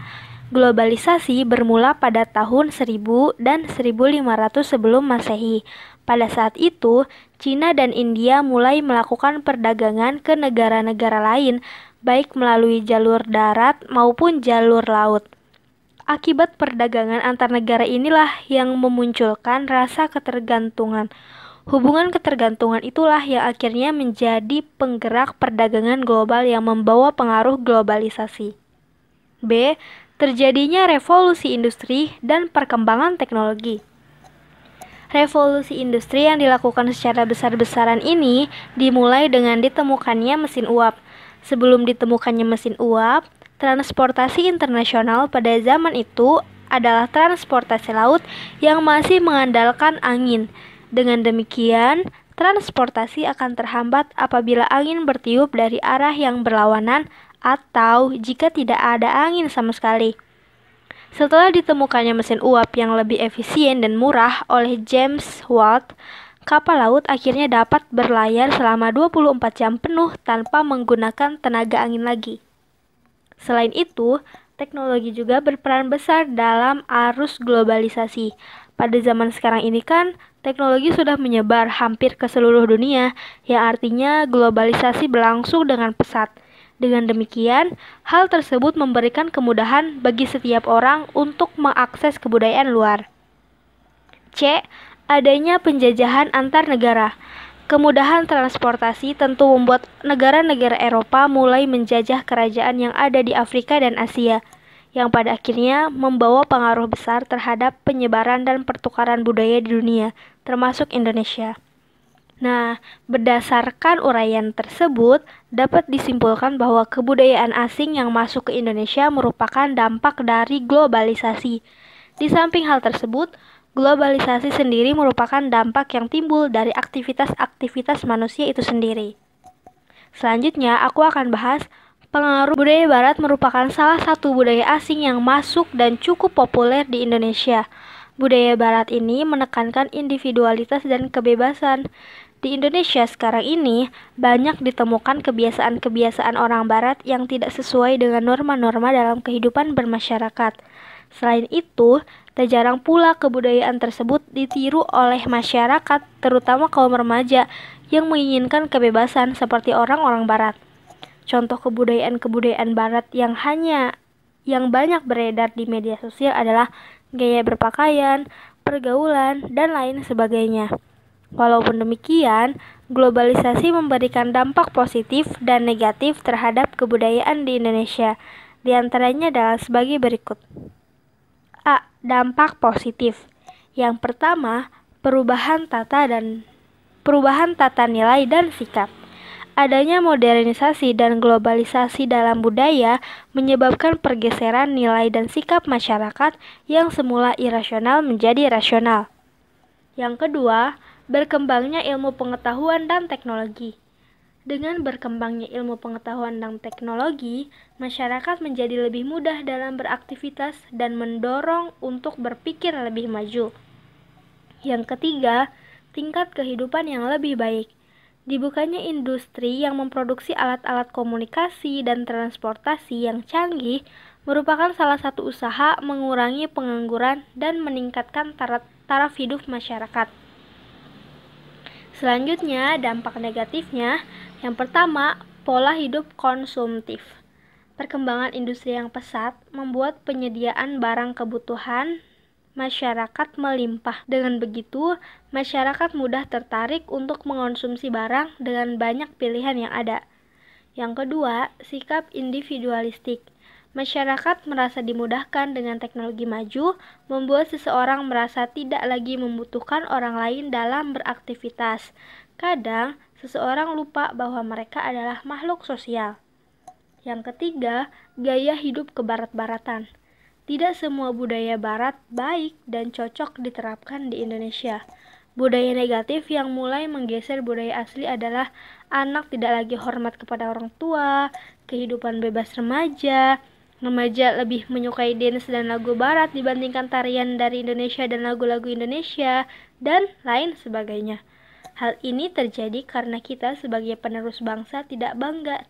Globalisasi bermula pada tahun 1000 dan 1500 sebelum Masehi. Pada saat itu, Cina dan India mulai melakukan perdagangan ke negara-negara lain, baik melalui jalur darat maupun jalur laut. Akibat perdagangan antar negara inilah yang memunculkan rasa ketergantungan. Hubungan ketergantungan itulah yang akhirnya menjadi penggerak perdagangan global yang membawa pengaruh globalisasi. B. Terjadinya revolusi industri dan perkembangan teknologi. Revolusi industri yang dilakukan secara besar-besaran ini dimulai dengan ditemukannya mesin uap. Sebelum ditemukannya mesin uap, transportasi internasional pada zaman itu adalah transportasi laut yang masih mengandalkan angin. Dengan demikian, transportasi akan terhambat apabila angin bertiup dari arah yang berlawanan atau jika tidak ada angin sama sekali. Setelah ditemukannya mesin uap yang lebih efisien dan murah oleh James Watt, kapal laut akhirnya dapat berlayar selama 24 jam penuh tanpa menggunakan tenaga angin lagi. Selain itu, teknologi juga berperan besar dalam arus globalisasi. Pada zaman sekarang ini kan, teknologi sudah menyebar hampir ke seluruh dunia, yang artinya globalisasi berlangsung dengan pesat. Dengan demikian, hal tersebut memberikan kemudahan bagi setiap orang untuk mengakses kebudayaan luar. C. Adanya penjajahan antar negara. Kemudahan transportasi tentu membuat negara-negara Eropa mulai menjajah kerajaan yang ada di Afrika dan Asia, yang pada akhirnya membawa pengaruh besar terhadap penyebaran dan pertukaran budaya di dunia, termasuk Indonesia. Nah, berdasarkan uraian tersebut, dapat disimpulkan bahwa kebudayaan asing yang masuk ke Indonesia merupakan dampak dari globalisasi. Di samping hal tersebut, globalisasi sendiri merupakan dampak yang timbul dari aktivitas-aktivitas manusia itu sendiri. Selanjutnya, aku akan bahas pengaruh budaya Barat merupakan salah satu budaya asing yang masuk dan cukup populer di Indonesia. Budaya Barat ini menekankan individualitas dan kebebasan. Di Indonesia sekarang ini, banyak ditemukan kebiasaan-kebiasaan orang Barat yang tidak sesuai dengan norma-norma dalam kehidupan bermasyarakat. Selain itu, tak jarang pula kebudayaan tersebut ditiru oleh masyarakat, terutama kaum remaja yang menginginkan kebebasan seperti orang-orang Barat. Contoh kebudayaan-kebudayaan Barat yang banyak beredar di media sosial adalah gaya berpakaian, pergaulan, dan lain sebagainya. Walaupun demikian, globalisasi memberikan dampak positif dan negatif terhadap kebudayaan di Indonesia. Di antaranya adalah sebagai berikut. A. Dampak positif. Yang pertama, perubahan tata nilai dan sikap. Adanya modernisasi dan globalisasi dalam budaya menyebabkan pergeseran nilai dan sikap masyarakat yang semula irasional menjadi rasional. Yang kedua, Berkembangnya ilmu pengetahuan dan teknologi. Dengan berkembangnya ilmu pengetahuan dan teknologi, masyarakat menjadi lebih mudah dalam beraktivitas dan mendorong untuk berpikir lebih maju. Yang ketiga, tingkat kehidupan yang lebih baik. Dibukanya industri yang memproduksi alat-alat komunikasi dan transportasi yang canggih merupakan salah satu usaha mengurangi pengangguran dan meningkatkan taraf hidup masyarakat. Selanjutnya, dampak negatifnya, yang pertama, pola hidup konsumtif. Perkembangan industri yang pesat membuat penyediaan barang kebutuhan masyarakat melimpah. Dengan begitu, masyarakat mudah tertarik untuk mengonsumsi barang dengan banyak pilihan yang ada. Yang kedua, sikap individualistik. Masyarakat merasa dimudahkan dengan teknologi maju, membuat seseorang merasa tidak lagi membutuhkan orang lain dalam beraktivitas. Kadang, seseorang lupa bahwa mereka adalah makhluk sosial. Yang ketiga, gaya hidup kebarat-baratan. Tidak semua budaya barat baik dan cocok diterapkan di Indonesia. Budaya negatif yang mulai menggeser budaya asli adalah anak tidak lagi hormat kepada orang tua, kehidupan bebas remaja lebih menyukai dance dan lagu barat dibandingkan tarian dari Indonesia dan lagu-lagu Indonesia, dan lain sebagainya. Hal ini terjadi karena kita sebagai penerus bangsa tidak bangga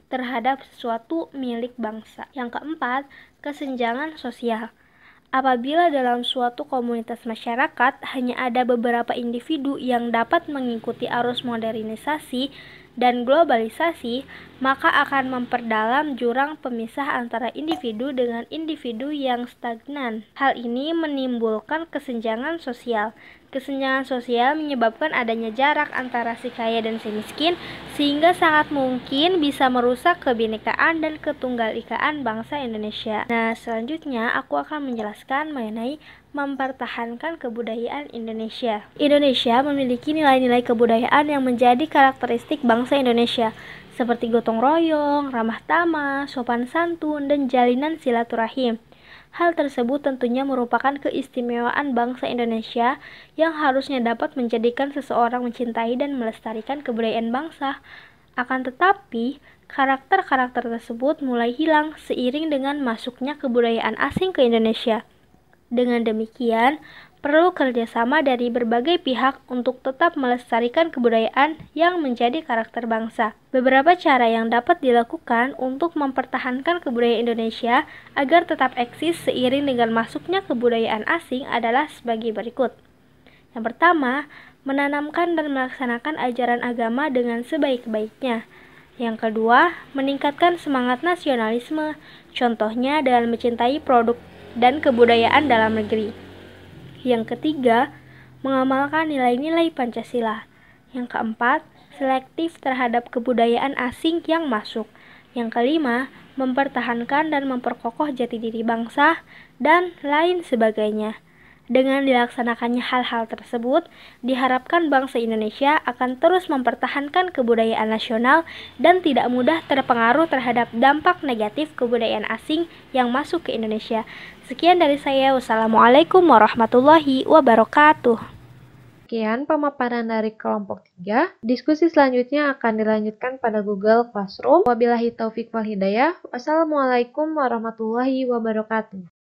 terhadap sesuatu milik bangsa. Yang keempat, kesenjangan sosial. Apabila dalam suatu komunitas masyarakat hanya ada beberapa individu yang dapat mengikuti arus modernisasi dan globalisasi, maka akan memperdalam jurang pemisah antara individu dengan individu yang stagnan. Hal ini menimbulkan kesenjangan sosial. Kesenjangan sosial menyebabkan adanya jarak antara si kaya dan si miskin, sehingga sangat mungkin bisa merusak kebinekaan dan ketunggalikaan bangsa Indonesia. Nah, selanjutnya aku akan menjelaskan mengenai mempertahankan kebudayaan Indonesia. Indonesia memiliki nilai-nilai kebudayaan yang menjadi karakteristik bangsa Indonesia, seperti gotong royong, ramah tamah, sopan santun, dan jalinan silaturahim. Hal tersebut tentunya merupakan keistimewaan bangsa Indonesia yang harusnya dapat menjadikan seseorang mencintai dan melestarikan kebudayaan bangsa. Akan tetapi, karakter-karakter tersebut mulai hilang seiring dengan masuknya kebudayaan asing ke Indonesia. Dengan demikian, perlu kerjasama dari berbagai pihak untuk tetap melestarikan kebudayaan yang menjadi karakter bangsa. Beberapa cara yang dapat dilakukan untuk mempertahankan kebudayaan Indonesia agar tetap eksis seiring dengan masuknya kebudayaan asing adalah sebagai berikut. Yang pertama, menanamkan dan melaksanakan ajaran agama dengan sebaik-baiknya. Yang kedua, meningkatkan semangat nasionalisme, contohnya dengan mencintai produk dan kebudayaan dalam negeri. Yang ketiga, mengamalkan nilai-nilai Pancasila. Yang keempat, selektif terhadap kebudayaan asing yang masuk. Yang kelima, mempertahankan dan memperkokoh jati diri bangsa, dan lain sebagainya. Dengan dilaksanakannya hal-hal tersebut, diharapkan bangsa Indonesia akan terus mempertahankan kebudayaan nasional dan tidak mudah terpengaruh terhadap dampak negatif kebudayaan asing yang masuk ke Indonesia. Sekian dari saya. Wassalamualaikum warahmatullahi wabarakatuh. Sekian pemaparan dari kelompok 3. Diskusi selanjutnya akan dilanjutkan pada Google Classroom. Wabillahi taufik wal hidayah. Wassalamualaikum warahmatullahi wabarakatuh.